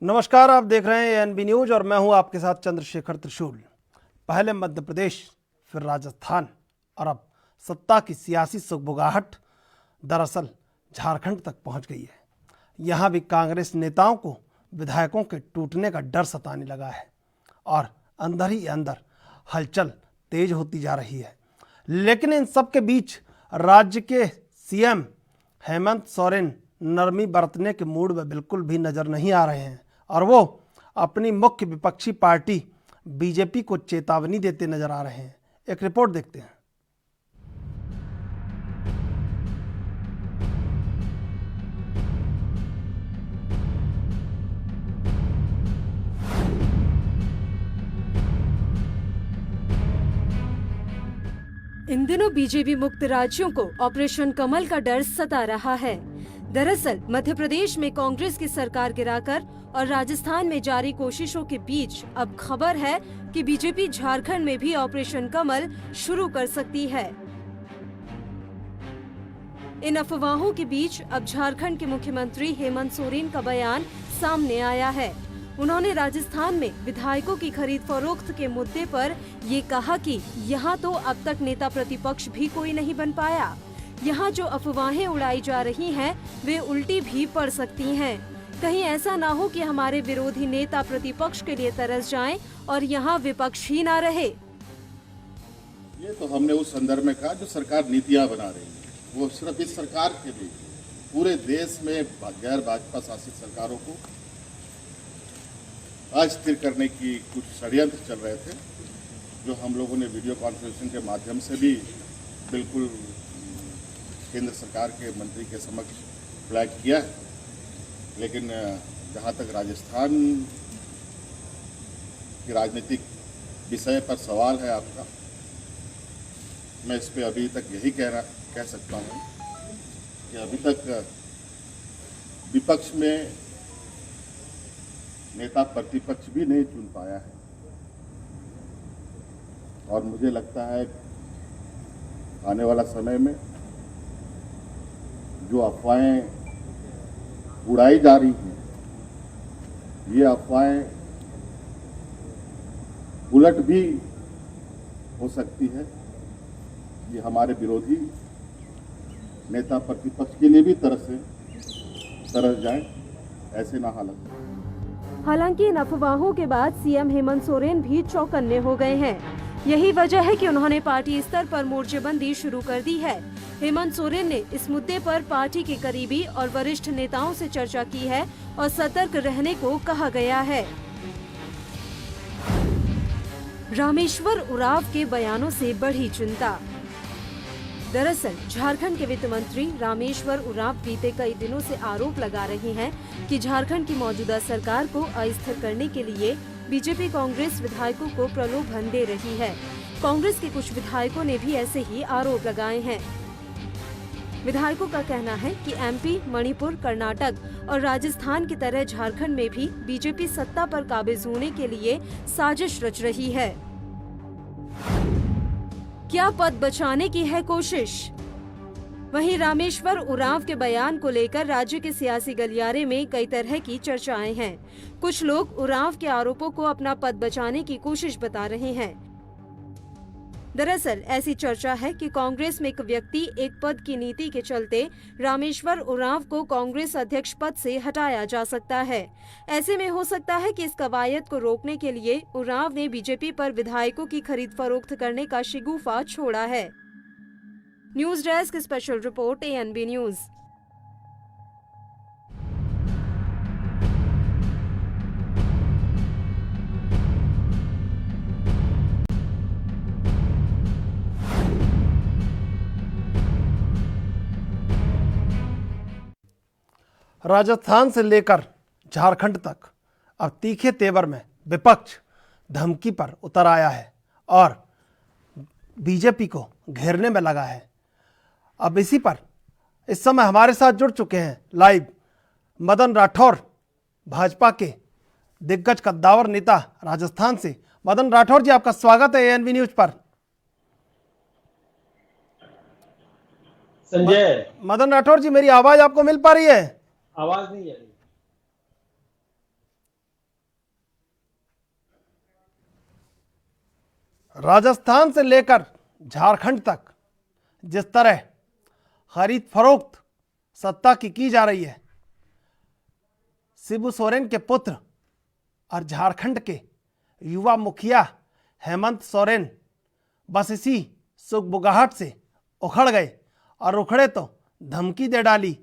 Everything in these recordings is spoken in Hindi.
नमस्कार, आप देख रहे हैं एएनबी न्यूज और मैं हूं आपके साथ चंद्रशेखर त्रिशूल। पहले मध्य प्रदेश, फिर राजस्थान और अब सत्ता की सियासी सुगबुगाहट दरअसल झारखंड तक पहुंच गई है। यहां भी कांग्रेस नेताओं को विधायकों के टूटने का डर सताने लगा है और अंदर ही अंदर हलचल तेज होती जा रही है। लेकिन इन सब के बीच राज्य के सीएम हेमंत सोरेन नरमी बरतने के मूड में बिल्कुल भी नजर नहीं आ रहे हैं और वो अपनी मुख्य विपक्षी पार्टी बीजेपी को चेतावनी देते नजर आ रहे हैं। एक रिपोर्ट देखते हैं। इन दिनों बीजेपी मुक्त राज्यों को ऑपरेशन कमल का डर सता रहा है। दरअसल मध्य प्रदेश में कांग्रेस की सरकार गिराकर और राजस्थान में जारी कोशिशों के बीच अब खबर है कि बीजेपी झारखंड में भी ऑपरेशन कमल शुरू कर सकती है। इन अफवाहों के बीच अब झारखंड के मुख्यमंत्री हेमंत सोरेन का बयान सामने आया है। उन्होंने राजस्थान में विधायकों की खरीद फरोख्त के मुद्दे पर ये कहा कि यहाँ तो अब तक नेता प्रतिपक्ष भी कोई नहीं बन पाया। यहाँ जो अफवाहें उड़ाई जा रही हैं, वे उल्टी भी पड़ सकती हैं। कहीं ऐसा ना हो कि हमारे विरोधी नेता प्रतिपक्ष के लिए तरस जाएं और यहाँ विपक्ष ही ना रहे। ये तो हमने उस संदर्भ में कहा जो सरकार नीतियां बना रही है, वो सिर्फ इस सरकार के लिए, पूरे देश में गैर भाजपा शासित सरकारों को अस्थिर करने की कुछ षड्यंत्र चल रहे थे, जो हम लोगों ने वीडियो कॉन्फ्रेंसिंग के माध्यम से भी बिल्कुल केंद्र सरकार के मंत्री के समक्ष फ्लैग किया है। लेकिन जहाँ तक राजस्थान की राजनीतिक विषय पर सवाल है आपका, मैं इस पे अभी तक यही कह सकता हूँ कि अभी तक विपक्ष में नेता प्रतिपक्ष भी नहीं चुन पाया है और मुझे लगता है आने वाला समय में जो अफवाहें उड़ाई जा रही हैं, ये अफवाहें उलट भी हो सकती है कि हमारे विरोधी नेता प्रतिपक्ष के लिए भी तरस जाए, ऐसे ना हालत। हालांकि इन अफवाहों के बाद सीएम हेमंत सोरेन भी चौकन्ने हो गए हैं। यही वजह है कि उन्होंने पार्टी स्तर पर मोर्चेबंदी शुरू कर दी है। हेमंत सोरेन ने इस मुद्दे पर पार्टी के करीबी और वरिष्ठ नेताओं से चर्चा की है और सतर्क रहने को कहा गया है। रामेश्वर उरांव के बयानों से बढ़ी चिंता। दरअसल झारखंड के वित्त मंत्री रामेश्वर उरांव बीते कई दिनों से आरोप लगा रहे हैं कि झारखंड की मौजूदा सरकार को अस्थिर करने के लिए बीजेपी कांग्रेस विधायकों को प्रलोभन दे रही है। कांग्रेस के कुछ विधायकों ने भी ऐसे ही आरोप लगाए हैं। विधायकों का कहना है कि एमपी, मणिपुर, कर्नाटक और राजस्थान की तरह झारखंड में भी बीजेपी सत्ता पर काबिज होने के लिए साजिश रच रही है। क्या पद बचाने की है कोशिश? वहीं रामेश्वर उरांव के बयान को लेकर राज्य के सियासी गलियारे में कई तरह की चर्चाएं हैं। कुछ लोग उरांव के आरोपों को अपना पद बचाने की कोशिश बता रहे हैं। दरअसल ऐसी चर्चा है कि कांग्रेस में एक व्यक्ति एक पद की नीति के चलते रामेश्वर उरांव को कांग्रेस अध्यक्ष पद से हटाया जा सकता है। ऐसे में हो सकता है कि इस कवायद को रोकने के लिए उरांव ने बीजेपी पर विधायकों की खरीद फरोख्त करने का शिगुफा छोड़ा है। News desk special report ANB news. Rajasthan से लेकर झारखंड तक अब तीखे तेवर में विपक्ष धमकी पर उतर आया है और बीजेपी को घेरने में लगा है। अब इसी पर इस समय हमारे साथ जुड़ चुके हैं लाइव मदन राठौर, भाजपा के दिग्गज कद्दावर नेता राजस्थान से। मदन राठौर जी, आपका स्वागत है एएनबी न्यूज पर। संजय। मदन राठौर जी, मेरी आवाज आपको मिल पा रही है? आवाज नहीं आ रही। राजस्थान से लेकर झारखंड तक जिस तरह खरीद फरोख्त सत्ता की जा रही है, शिबू सोरेन के पुत्र और झारखंड के युवा मुखिया हेमंत सोरेन बस इसी सुगबुगाहट से उखड़ गए और उखड़े तो धमकी दे डाली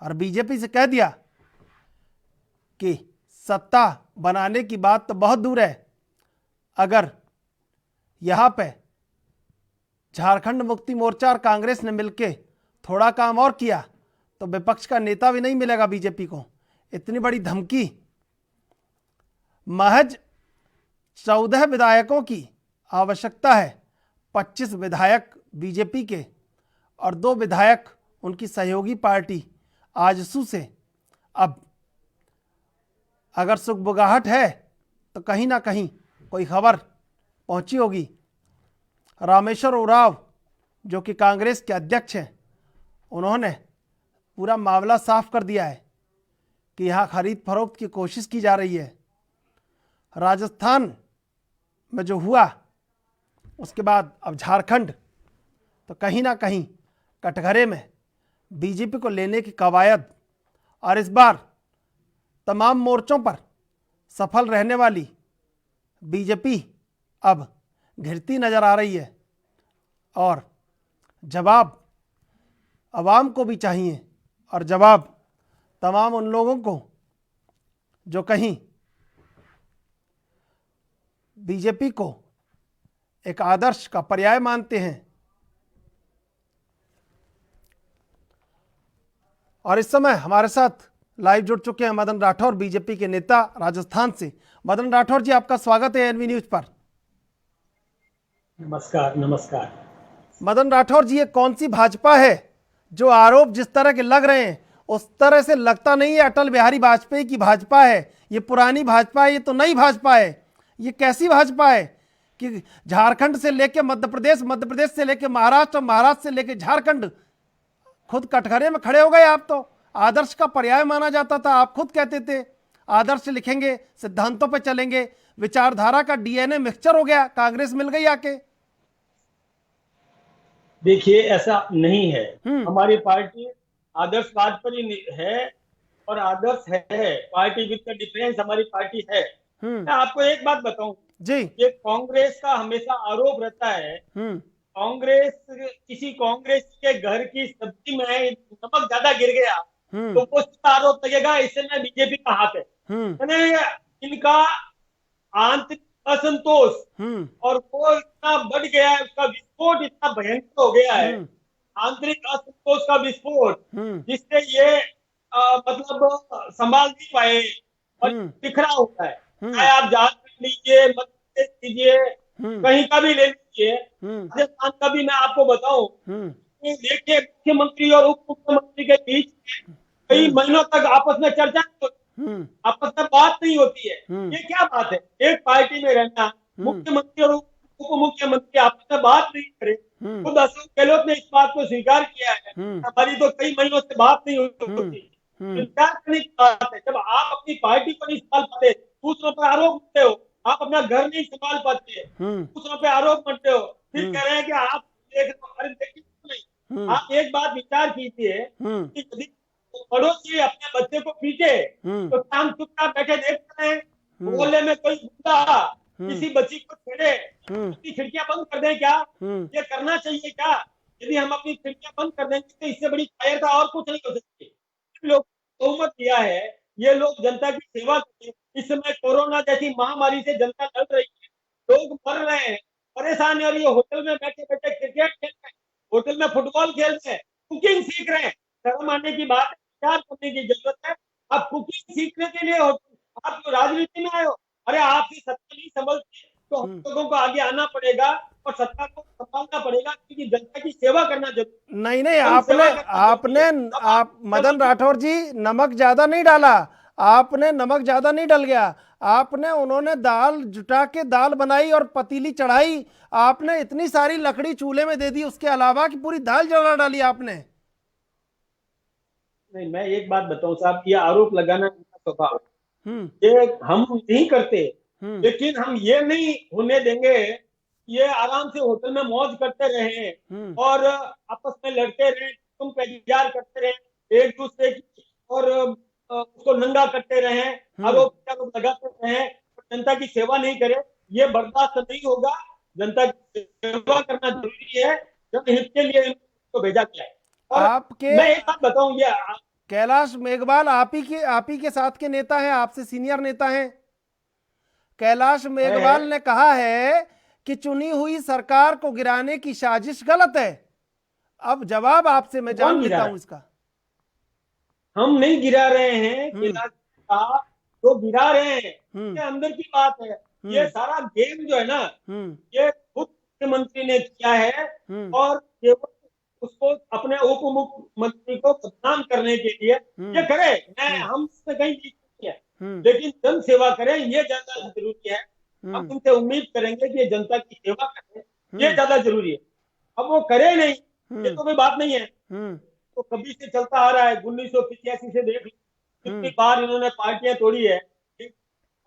और बीजेपी से कह दिया कि सत्ता बनाने की बात तो बहुत दूर है, अगर यहाँ पे झारखंड मुक्ति मोर्चा और कांग्रेस ने मिलके थोड़ा काम और किया तो विपक्ष का नेता भी नहीं मिलेगा बीजेपी को। इतनी बड़ी धमकी। महज 14 विधायकों की आवश्यकता है, 25 विधायक बीजेपी के और 2 विधायक उनकी सहयोगी पार्टी आजसू से। अब अगर सुगबुगाहट है तो कहीं ना कहीं कोई खबर पहुंची होगी। रामेश्वर उरांव जो कि कांग्रेस के अध्यक्ष हैं, उन्होंने पूरा मामला साफ कर दिया है कि यहाँ खरीद फरोख्त की कोशिश की जा रही है। राजस्थान में जो हुआ उसके बाद अब झारखंड, तो कहीं ना कहीं कटघरे में बीजेपी को लेने की कवायद और इस बार तमाम मोर्चों पर सफल रहने वाली बीजेपी अब घिरती नजर आ रही है और जवाब अवाम को भी चाहिए और जवाब तमाम उन लोगों को जो कहीं बीजेपी को एक आदर्श का पर्याय मानते हैं। और इस समय हमारे साथ लाइव जुड़ चुके हैं मदन राठौर, बीजेपी के नेता राजस्थान से। मदन राठौर जी, आपका स्वागत है एनवी न्यूज पर। नमस्कार। नमस्कार मदन राठौर जी, ये कौन सी भाजपा है जो आरोप जिस तरह के लग रहे हैं उस तरह से लगता नहीं है अटल बिहारी वाजपेयी की भाजपा है। ये पुरानी भाजपा है, ये तो नई भाजपा है। ये कैसी भाजपा है कि झारखंड से लेके मध्य प्रदेश, मध्य प्रदेश से लेके महाराष्ट्र, महाराष्ट्र से लेके झारखंड, खुद कटघरे में खड़े हो गए आप। तो आदर्श का पर्याय माना जाता था, आप खुद कहते थे आदर्श लिखेंगे, सिद्धांतों पे चलेंगे, विचारधारा का डीएनए मिक्सचर हो गया, कांग्रेस मिल गई आके। देखिए, ऐसा नहीं है। हमारी पार्टी आदर्शवाद पर ही है और आदर्श है। पार्टी विद द डिफरेंस हमारी पार्टी है। मैं आपको एक बात बताऊं जी, ये कांग्रेस का हमेशा आरोप रहता है, कांग्रेस, किसी कांग्रेस के घर की सब्जी में नमक ज्यादा गिर गया तो वो आरोप लगेगा इसमें बीजेपी का हाथ है। यानी इनका आंतरिक असंतोष और वो इतना बढ़ गया है, उसका विस्फोट इतना भयंकर हो गया है, आंतरिक असंतोष का विस्फोट, जिससे ये मतलब संभाल नहीं पाए और बिखरा होता है। चाहे आप झारखंड लीजिए, मध्य प्रदेश लीजिए, कहीं का भी ले लीजिए, राजस्थान का भी मैं आपको बताऊं, देखिए मुख्यमंत्री और उप मुख्यमंत्री के बीच कई महीनों तक आपस में चर्चा नहीं होती, आपस में बात नहीं होती है। ये क्या बात है? एक पार्टी में रहना, मुख्यमंत्री और उप मुख्यमंत्री आपस में बात नहीं करे। खुद अशोक गहलोत ने इस बात को स्वीकार किया है, हमारी तो कई महीनों से बात नहीं होती। क्या करने की बात है? जब आप अपनी पार्टी को नहीं संभाल पाते, दूसरों पर आरोप मरते हो, आप अपना घर नहीं संभाल पाते, दूसरों पे आरोप मरते हो, फिर कह रहे हैं कि आप नहीं। आप एक बात विचार कीजिए कि यदि पड़ोसी अपने बच्चे को पीटे तो हम चुपचाप बैठे देखते हैं, मोहल्ले में कोई गुंडा किसी बच्ची को छेड़े, उसकी खिड़कियां बंद कर दें क्या? ये करना चाहिए क्या? यदि हम अपनी खिड़कियां बंद कर देंगे तो इससे बड़ी कायरता और कुछ नहीं हो सकती। लोग बहुमत दिया है, ये लोग जनता की सेवा करें। इस समय कोरोना जैसी महामारी से जनता लड़ रही है, लोग मर रहे हैं, परेशान हो रही है, होटल में बैठे बैठे क्रिकेट खेल रहे हैं, होटल में फुटबॉल खेल रहे हैं, कुकिंग सीख रहे हैं। शर्म आने की बात है, विचार करने की जरूरत है। आप कुकिंग सीखने के लिए आप जो राजनीति में आए हो, अरे आपकी सत्ता नहीं संभलती तो हम लोगों को आगे आना पड़ेगा और सत्ता को संभालना पड़ेगा, क्योंकि जनता की सेवा करना जरूरी। नहीं, आप मदन राठौर जी नमक ज्यादा नहीं डाला, आपने नमक ज्यादा नहीं डल गया, आपने, उन्होंने दाल जुटा के दाल बनाई और पतीली चढ़ाई, आपने इतनी सारी लकड़ी चूल्हे में दे दी, उसके अलावा कि पूरी दाल जला डाली आपने। नहीं, मैं एक बात बताऊं साहब, ये आरोप लगाना स्वभाव है, ये हम नहीं करते, लेकिन हम ये नहीं होने देंगे ये आराम से होटल में मौज करते रहे और आपस में लड़ते रहे, तुम पेजार करते रहे एक दूसरे की, और उसको नंगा करते रहे, आरोप प्रत्यारोप लगाते रहे, जनता की सेवा नहीं करे, ये बर्दाश्त नहीं होगा। जनता की सेवा करना जरूरी है, जनहित के लिए इनको भेजा गया है। और आपके मैं एक बात बताऊं, ये कैलाश मेघवाल आप ही के साथ के नेता हैं, आपसे सीनियर नेता हैं। कैलाश मेघवाल है ने कहा है कि चुनी हुई सरकार को गिराने की साजिश गलत है। अब जवाब आपसे मैं कौन जान गिरा लेता रहा हूं है? इसका। हम नहीं गिरा रहे हैं, हम्म कैलाश का जो गिरा रहे हैं हम्म ये अंदर की बात है। ये हम्म सारा गेम जो है ना, हम्म ये खुद मुख्यमंत्री ने किया है, हम्म और केवल उसको अपने उप मुख्यमंत्री को बदनाम करने के लिए ये हम्म करे। मैं हम्म हम इसमें कहीं जीत नहीं है, हम्म लेकिन जन सेवा करें ये ज्यादा जरूरी है। हम हम्म उनसे उम्मीद करेंगे कि ये जनता की सेवा करें, ये हम्म ज्यादा जरूरी है। अब वो करे नहीं, ये हम्म तो कोई बात नहीं है, हम्म तो कभी से चलता आ रहा है, 1985 से देख लो कितनी हम्म बार इन्होंने पार्टियां तोड़ी है।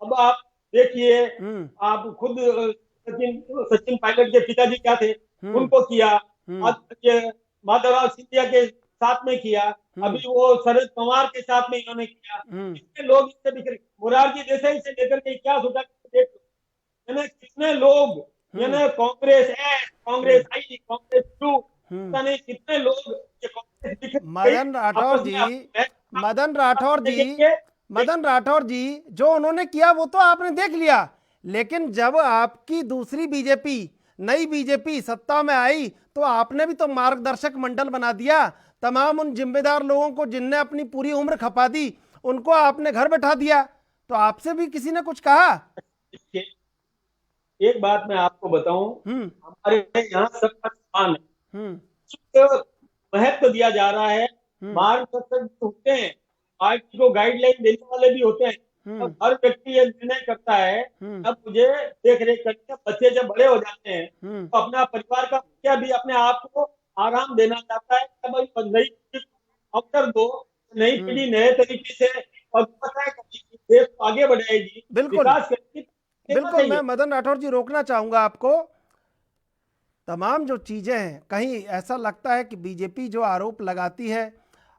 अब आप देखिए, हम्म आप खुद सचिन सचिन पायलट के पिताजी क्या थे, हम्म उनको किया। हम्म आज ये माधवराव सिंधिया के साथ में किया, हम्म अभी वो शरद पवार के साथ में इन्होंने किया। हम्म कितने लोग इससे बिखरे, मुरारजी देसाई से लेकर के क्या सोचा, देख लो यानी कितने लोग, हम्म यानी कांग्रेस एस, हम्म कांग्रेस आई, कांग्रेस टू, हम्म पता नहीं कितने लोग ये कांग्रेस बिखर गई मदन राठौर आपस में जी, अपने मदन राठौर करने जी, के लिए। मदन राठौर जी, जो उन्होंने किया वो तो आपने देख लिया। लेकिन जब आपकी दूसरी बीजेपी, नई बीजेपी सत्ता में आई तो आपने भी तो मार्गदर्शक मंडल बना दिया। तमाम उन जिम्मेदार लोगों को जिनने अपनी पूरी उम्र खपा दी, उनको आपने घर बैठा दिया। तो आपसे भी किसी ने कुछ कहा? एक बात मैं आपको बताऊं, हम्म हमारे यहाँ सबका समान है, हम्म सबको महत्व दिया जा रहा है। हम्म मार्गदर्शक भी होते हैं, पार्टी को गाइडलाइन देने वाले भी होते हैं। हम्म तब हर व्यक्ति ये निर्णय करता है, हम्म अब मुझे देख रेख करके बच्चे जब बड़े हो जाते हैं हम्म तो अपना परिवार का मुखिया भी अपने आप को आराम देना चाहता है। तब नई पीढ़ी को अवसर दो, नई हम्म पीढ़ी नए तरीके से और पता है कि देश को आगे बढ़ाएगी, बिल्कुल विकास करेगी, देना बिल्कुल। मैं चाहिए। मदन राठौर जी रोकना चाहूंगा आपको। तमाम जो चीज़ें हैं, कहीं ऐसा लगता है कि बीजेपी जो आरोप लगाती है,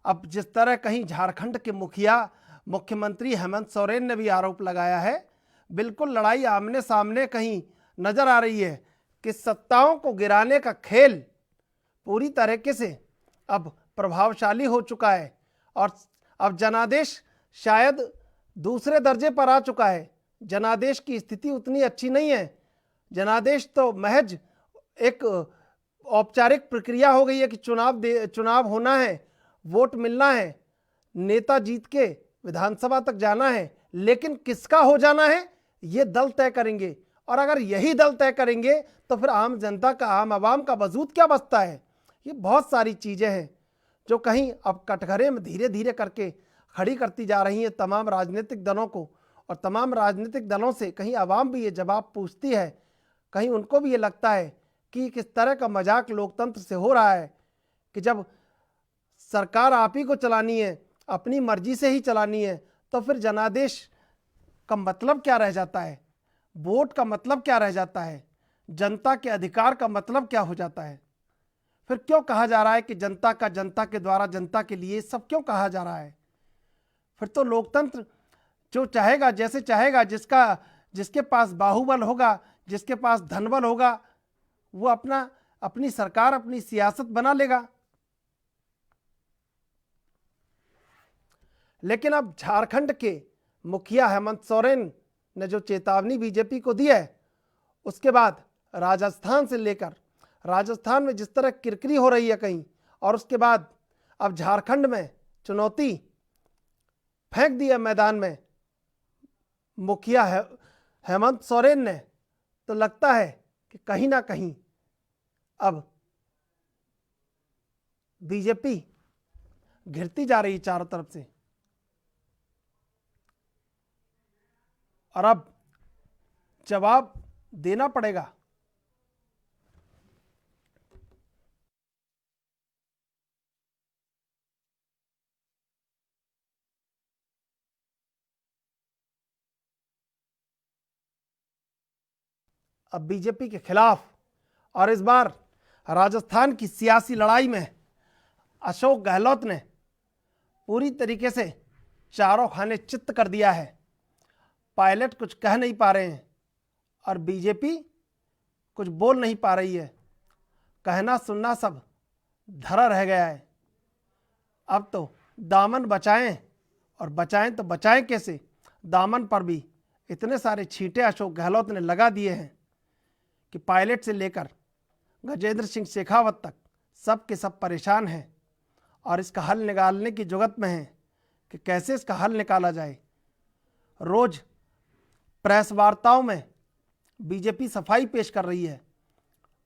अब जिस तरह कहीं झारखंड के मुखिया मुख्यमंत्री हेमंत सोरेन ने भी आरोप लगाया है, बिल्कुल लड़ाई आमने सामने कहीं नजर आ रही है कि सत्ताओं को गिराने का खेल पूरी तरीके से अब प्रभावशाली हो चुका है। और अब जनादेश शायद दूसरे दर्जे पर आ चुका है। जनादेश की स्थिति उतनी अच्छी नहीं है। जनादेश तो महज एक औपचारिक प्रक्रिया हो गई है कि चुनाव होना है, वोट मिलना है, नेता जीत के विधानसभा तक जाना है, लेकिन किसका हो जाना है ये दल तय करेंगे। और अगर यही दल तय करेंगे तो फिर आम जनता का, आम आवाम का वजूद क्या बचता है? ये बहुत सारी चीज़ें हैं जो कहीं अब कटघरे में धीरे धीरे करके खड़ी करती जा रही हैं तमाम राजनीतिक दलों को। और तमाम राजनीतिक दलों से कहीं आवाम भी ये जवाब पूछती है, कहीं उनको भी ये लगता है कि किस तरह का मजाक लोकतंत्र से हो रहा है कि जब सरकार आप ही को चलानी है, अपनी मर्जी से ही चलानी है, तो फिर जनादेश का मतलब क्या रह जाता है? वोट का मतलब क्या रह जाता है? जनता के अधिकार का मतलब क्या हो जाता है? फिर क्यों कहा जा रहा है कि जनता का, जनता के द्वारा, जनता के लिए, सब क्यों कहा जा रहा है? फिर तो लोकतंत्र जो चाहेगा, जैसे चाहेगा, जिसके पास बाहुबल होगा, जिसके पास धनबल होगा, वो अपनी सरकार, अपनी सियासत बना लेगा। लेकिन अब झारखंड के मुखिया हेमंत सोरेन ने जो चेतावनी बीजेपी को दी है, उसके बाद राजस्थान से लेकर, राजस्थान में जिस तरह किरकिरी हो रही है कहीं, और उसके बाद अब झारखंड में चुनौती फेंक दी है मैदान में मुखिया हेमंत सोरेन ने, तो लगता है कि कहीं ना कहीं अब बीजेपी घिरती जा रही है चारों तरफ से। और अब जवाब देना पड़ेगा। अब बीजेपी के खिलाफ। और इस बार राजस्थान की सियासी लड़ाई में अशोक गहलोत ने पूरी तरीके से चारों खाने चित्त कर दिया है। पायलट कुछ कह नहीं पा रहे हैं और बीजेपी कुछ बोल नहीं पा रही है। कहना सुनना सब धरा रह गया है। अब तो दामन बचाएं, और बचाएं तो बचाएं कैसे? दामन पर भी इतने सारे छींटे अशोक गहलोत ने लगा दिए हैं कि पायलट से लेकर गजेंद्र सिंह शेखावत तक सब के सब परेशान हैं और इसका हल निकालने की जुगत में हैं कि कैसे इसका हल निकाला जाए। रोज प्रेस वार्ताओं में बीजेपी सफाई पेश कर रही है।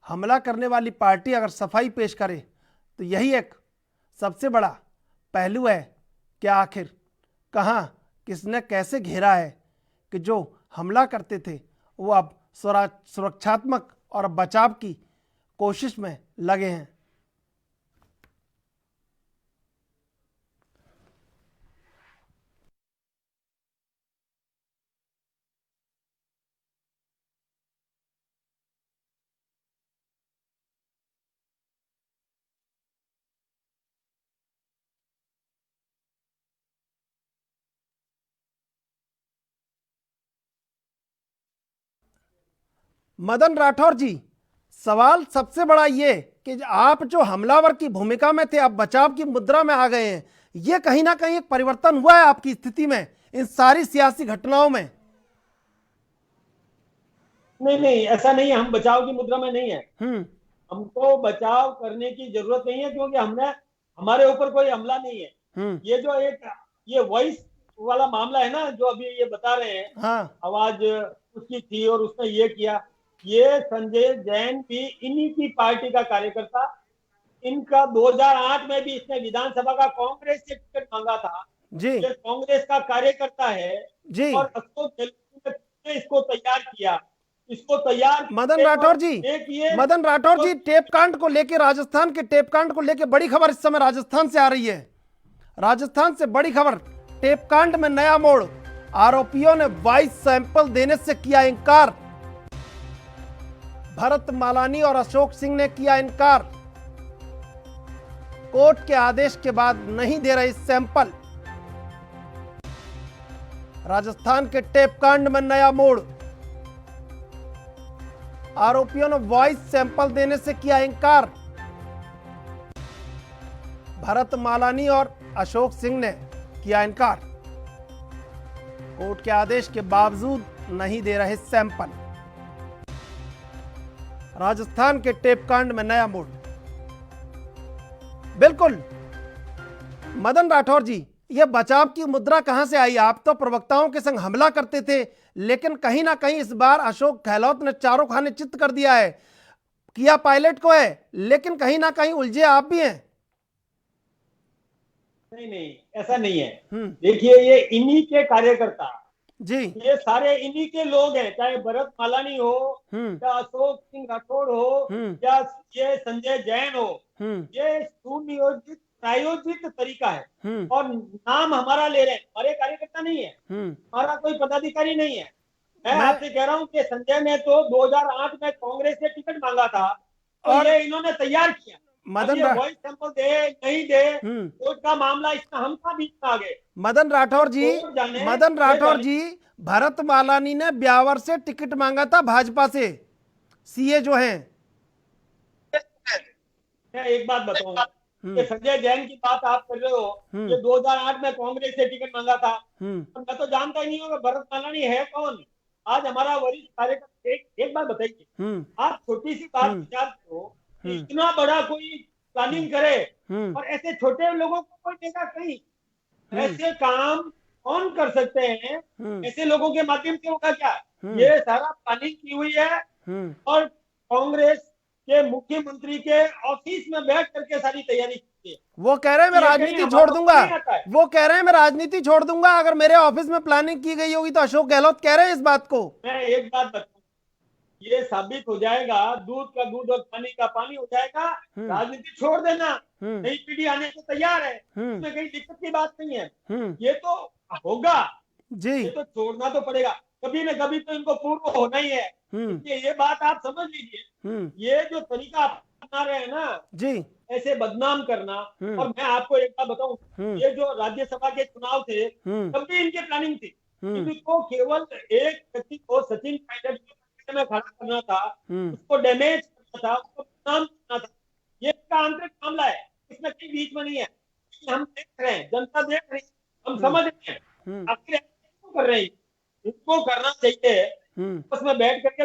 हमला करने वाली पार्टी अगर सफाई पेश करे तो यही एक सबसे बड़ा पहलू है कि आखिर कहाँ किसने कैसे घेरा है कि जो हमला करते थे वो अब सुरक्षात्मक और बचाव की कोशिश में लगे हैं। मदन राठौर जी, सवाल सबसे बड़ा ये कि आप जो हमलावर की भूमिका में थे आप बचाव की मुद्रा में आ गए हैं। ये कहीं ना कहीं एक परिवर्तन हुआ है आपकी स्थिति में इन सारी सियासी घटनाओं में? नहीं, ऐसा नहीं है। हम बचाव की मुद्रा में नहीं है। हमको बचाव करने की जरूरत नहीं है क्योंकि हमारे ऊपर कोई हमला नहीं है। ये जो ये वॉइस वाला मामला है ना, जो अभी ये बता रहे हैं, हाँ। आवाज उसकी थी और उसने ये किया, ये संजय जैन भी इन्हीं की पार्टी का कार्यकर्ता। इनका 2008 में भी इसने विधानसभा का कांग्रेस से टिकट मांगा था जी। ये कांग्रेस का कार्यकर्ता है जी। और अशोक गहलोत ने इसको तैयार किया, इसको तैयार। मदन राठौर जी, टेप कांड को लेकर, राजस्थान के टेप कांड को लेकर बड़ी खबर इस समय राजस्थान से आ रही है। राजस्थान से बड़ी खबर, टेप कांड में नया मोड़। आरोपियों ने वॉइस सैंपल देने से किया इनकार। भरत मालानी और अशोक सिंह ने किया इनकार। कोर्ट के आदेश के बाद नहीं दे रहे सैंपल। राजस्थान के टेप कांड में नया मोड़। आरोपियों ने वॉइस सैंपल देने से किया इनकार। भरत मालानी और अशोक सिंह ने किया इनकार। कोर्ट के आदेश के बावजूद नहीं दे रहे सैंपल। राजस्थान के टेप कांड में नया मोड़। बिल्कुल मदन राठौर जी, यह बचाव की मुद्रा कहां से आई? आप तो प्रवक्ताओं के संग हमला करते थे, लेकिन कहीं ना कहीं इस बार अशोक गहलोत ने चारों खाने चित्त कर दिया है। किया पायलट को है, लेकिन कहीं ना कहीं उलझे आप भी हैं। नहीं, ऐसा नहीं है। देखिए, ये इन्हीं के कार्यकर्ता जी, ये सारे इन्हीं के लोग हैं, चाहे भरत मालानी हो या अशोक सिंह राठौड़ हो या ये संजय जैन हो। ये सुनियोजित प्रायोजित तरीका है और नाम हमारा ले रहे हैं। हमारे कार्यकर्ता नहीं है, हमारा कोई पदाधिकारी नहीं है। मैं आपसे कह रहा हूँ कि संजय ने तो 2008 में कांग्रेस से टिकट मांगा था और ये इन्होंने तैयार किया। वॉइस सैंपल दे नहीं दे, कोर्ट का मामला इसका हमका बीच में आ गए। मदन राठौर जी, भरत मालानी ने ब्यावर से टिकट मांगा था भाजपा से, सीए जो हैं। मैं एक बात बताऊंगा कि संजय जैन की बात आप कर रहे हो, ये 2008 में कांग्रेस से टिकट मांगा था। मैं तो जानता ही नहीं हूँ भरत मालानी है कौन। आज हमारा वरिष्ठ कार्यकर्ता। एक बात बताइए, आप छोटी सी बात विचार करो, इतना बड़ा कोई प्लानिंग करे और ऐसे छोटे लोगों को कोई देगा कहीं? ऐसे काम कौन कर सकते हैं? ऐसे लोगों के माध्यम से होगा क्या? ये सारा प्लानिंग की हुई है और कांग्रेस के मुख्यमंत्री के ऑफिस में बैठ करके सारी तैयारी की है। वो कह रहे हैं मैं राजनीति छोड़ दूंगा। वो कह रहे हैं मैं राजनीति छोड़ दूंगा अगर मेरे ऑफिस में प्लानिंग की गई होगी तो। अशोक गहलोत कह रहे हैं इस बात को। मैं एक बात बताऊं, ये साबित हो जाएगा, दूध का दूध और पानी का पानी हो जाएगा। राजनीति छोड़ देना, नई पीढ़ी आने को तैयार है, इसमें कहीं दिक्कत की बात नहीं है। ये तो होगा जी, ये तो छोड़ना तो पड़ेगा। कभी न कभी तो इनको पूर्व होना ही है। ये बात आप समझ लीजिए, ये जो तरीका अपना रहे हैं ना जी ऐसे बदनाम करना। और मैं आपको एक बात बताऊं, ये जो राज्यसभा के चुनाव थे तब भी इनकी प्लानिंग थी। इनको केवल एक व्यक्ति को, सचिन पायलट को में खड़ा करना था, उसको डैमेज करना था, उसको बदनाम करना था। ये इसका आंतरिक मामला है, इसमें कहीं बीच में नहीं है। हम देख रहे हैं, जनता देख रही है, हम समझ रहे हैं, आखिर क्यों कर रहे हैं। इनको करना चाहिए उसमें बैठ करके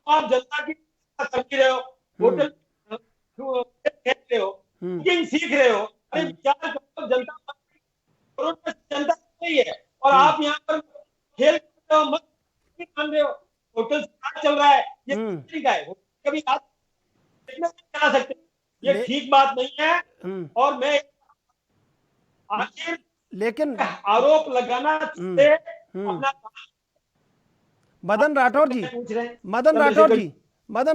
आप जनता की कर रहे हो, होटल खेल रहे हो, कुकिंग सीख रहे हो। अरे विचार करो, जनता जनता नहीं है और आप यहाँ पर खेल रहे हो, मत मान रहे हो। होटल चल रहा है, ये तरीका है। कभी आप चला सकते, ये ठीक बात नहीं है। और मैं आखिर लेकिन आरोप लगाना से अपना मदन राठौर जी, मदन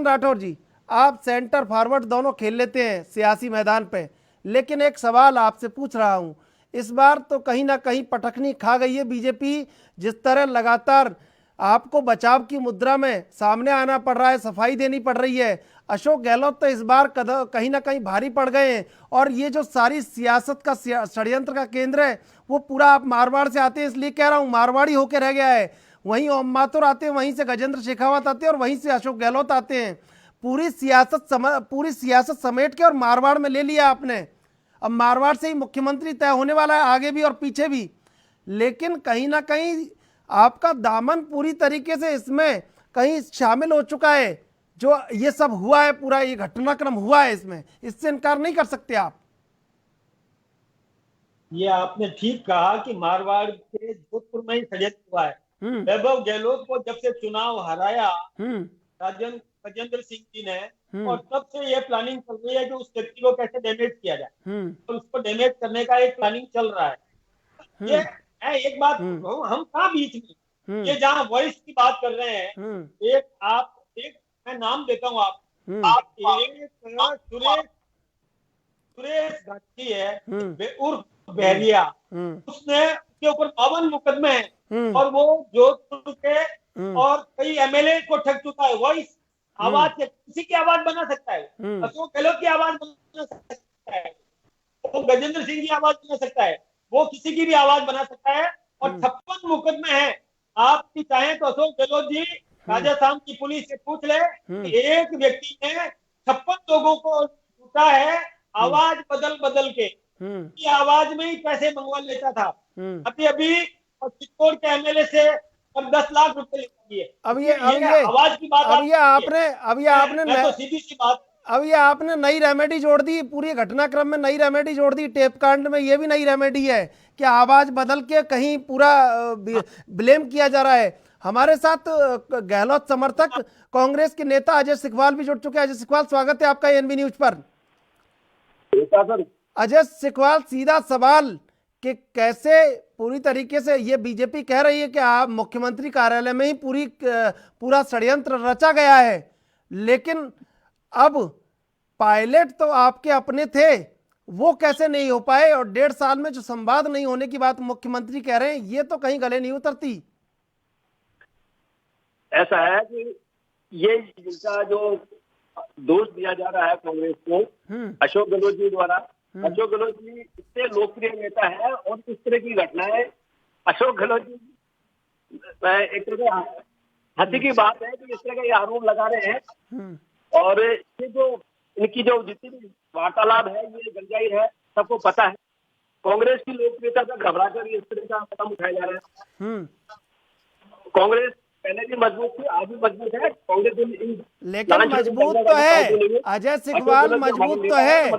राठौर जी, आप सेंटर फॉरवर्ड दोनों खेल लेते हैं सियासी मैदान पे, लेकिन एक सवाल आपसे पूछ रहा हूं, इस बार तो कहीं ना कहीं पटखनी खा गई है बीजेपी। जिस तरह लगातार आपको बचाव की मुद्रा में सामने आना पड़ रहा है, सफाई देनी पड़ रही है, अशोक गहलोत तो इस बार कहीं ना कहीं भारी पड़ गए हैं। और ये जो सारी सियासत का षड्यंत्र का केंद्र है वो पूरा आप मारवाड़ से आते हैं, इसलिए कह रहा हूँ मारवाड़ी होकर रह गया है। वहीं ओम माथुर आते हैं, वहीं से गजेंद्र शेखावत आते हैं और वहीं से अशोक गहलोत आते हैं। पूरी सियासत समेट के और मारवाड़ में ले लिया आपने। अब मारवाड़ से ही मुख्यमंत्री तय होने वाला है, आगे भी और पीछे भी। लेकिन कहीं ना कहीं आपका दामन पूरी तरीके से इसमें कहीं शामिल हो चुका है। जो ये सब हुआ है, पूरा ये घटनाक्रम हुआ है, इसमें इससे इनकार नहीं कर सकते आप। ये आपने ठीक कहा कि मारवाड़ के जोधपुर में ही षड्यंत्र हुआ है। वैभव गहलोत को जब से चुनाव हराया राजेंद्र सिंह जी ने, और तब से ये प्लानिंग चल रही है कि उस व्यक्ति को कैसे डैमेज किया जाए, और उसको डैमेज करने का एक प्लानिंग चल रहा है। ये एक बात हम कहाँ बीच में, ये जहाँ वॉइस की बात कर रहे हैं, एक मैं नाम देता हूँ आप सुरेश घाटी है उर्फ बहरिया, उसने उसके ऊपर 52 मुकदमे हैं और वो जोधपुर के और कई एमएलए को ठग चुका है। वॉइस आवाज किसी की आवाज बना सकता है, अशोक गहलोत की आवाज बना सकता है, वो गजेंद्र सिंह की आवाज बना सकता है, वो किसी की भी आवाज बना सकता है। और 56 मुकदमे हैं। आप भी चाहें तो अशोक गहलोत जी राजस्थान की पुलिस से पूछ ले, एक व्यक्ति ने 56 लोगों को लूटा है, आवाज बदल बदल के, आवाज में ही पैसे मंगवा लेता था। अभी चित्तौड़ के एमएलए से और 10 लाख रुपए ले लिए। अब ये आवाज की बात, अब ये आपने नई रेमेडी जोड़ दी, पूरी घटनाक्रम में नई रेमेडी जोड़ दी। टेप कांड में ये भी नई रेमेडी है कि आवाज बदल के कहीं पूरा ब्लेम किया जा रहा है। हमारे साथ गहलोत समर्थक कांग्रेस के नेता अजय सिकवाल भी जुड़ चुके हैं। अजय सिकवाल, स्वागत है आपका एनबी न्यूज पर। अजय सिकवाल, सीधा सवाल कि कैसे पूरी तरीके से ये बीजेपी कह रही है कि आप मुख्यमंत्री कार्यालय में ही पूरा षड्यंत्र रचा गया है, लेकिन अब पायलट तो आपके अपने थे, वो कैसे नहीं हो पाए? और 1.5 साल में जो संवाद नहीं होने की बात मुख्यमंत्री कह रहे हैं, ये तो कहीं गले नहीं उतरती। ऐसा है कि ये जिनका जो दोष दिया जा रहा है कांग्रेस को अशोक गहलोत जी द्वारा, अशोक गहलोत जी इतने लोकप्रिय नेता है और इस तरह की घटनाएं अशोक गहलोत जी, एक तरह हंसी की बात है कि इस तरह का ये आरोप लगा रहे हैं। और ये जो इनकी जो जितनी भी वार्तालाप है ये गंजाई है, सबको पता है। कांग्रेस की लोकप्रियता से घबरा कर इस तरह का कदम उठाया जा रहा है। कांग्रेस पहले भी मजबूत थी, आज भी मजबूत है कांग्रेस, लेकिन मजबूत तो है अजय सिकवाल, मजबूत तो है,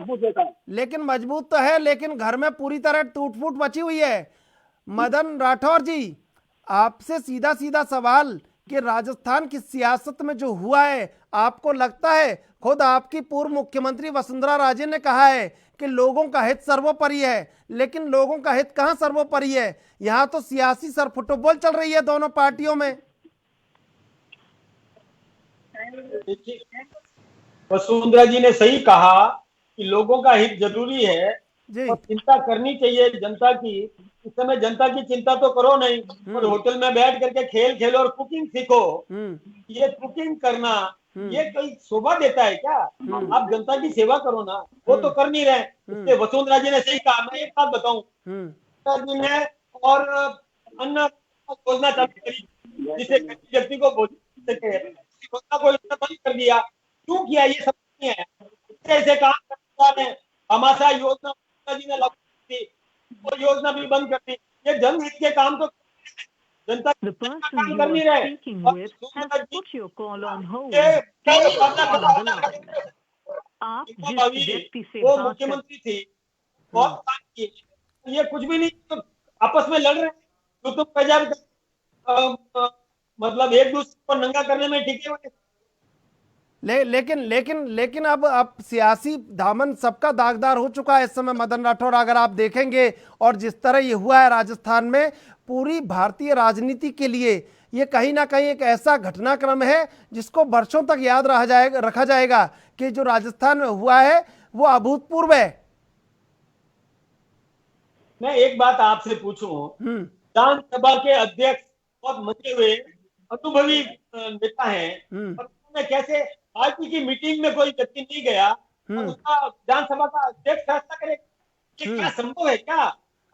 लेकिन मजबूत तो है, लेकिन घर में पूरी तरह टूट फूट मची हुई है। मदन राठौर जी, आपसे सीधा सीधा सवाल कि राजस्थान की सियासत में जो हुआ है, आपको लगता है, खुद आपकी पूर्व मुख्यमंत्री वसुंधरा राजे ने कहा है कि लोगों का हित सर्वोपरि है, लेकिन लोगों का हित कहां सर्वोपरि है? यहां तो सियासी सरफुटबॉल चल रही है दोनों पार्टियों में। वसुंधरा जी ने सही कहा कि लोगों का हित जरूरी है, जी। और चिंता करनी चाहिए जनता की। इस समय जनता की चिंता तो करो नहीं, और होटल में बैठ करके खेल खेलो और कुकिंग सीखो। ये कुकिंग करना ये कोई शोभा देता है क्या? आप जनता की सेवा करो ना, वो तो कर नहीं रहे। इसलिए वसुंधरा जी ने सही कहा। मैं एक बात बताऊं, जी ने और अन्न योजना चालू करी जिसे गरीब व्यक्ति को भोजन मिल सके, योजना को इतना बंद कर दिया। क्यों किया ये समझ नहीं है। ऐसे काम करने वाले हमाशा योजना जी ने लागू की, वो योजना भी बंद कर दी। ये जनहित के काम तो जनता The का person काम you कर are नहीं रहे। speaking और with has Vasundhara ji put your call on hold. के Please मुकाबला stay on the करने line. आप वाली जिस भाभी, व्यक्ति से वो बात कर मुख्यमंत्री थी, बहुत काम किए। ये कुछ भी नहीं, तो आपस में लड़ रहे हैं। तो तुम पंजाब मतलब एक दूसरे को नंगा करने में टिके हुए। लेकिन अब सियासी दामन सबका दागदार हो चुका है इस समय मदन राठौर, अगर आप देखेंगे। और जिस तरह ये हुआ है राजस्थान में, पूरी भारतीय राजनीति के लिए ये कहीं ना कहीं एक ऐसा घटनाक्रम है जिसको वर्षों तक याद रखा जाएगा कि जो राजस्थान में हुआ है वो अभूतपूर्व है। मैं एक बात आपसे पूछूं, विधानसभा के अध्यक्ष बहुत मचे हुए अनुभवी नेता हैं, और उन्होंने कैसे पार्टी की मीटिंग में कोई व्यक्ति नहीं गया और उसका विधानसभा का अध्यक्ष फैसला करे? ये क्या संभव है क्या?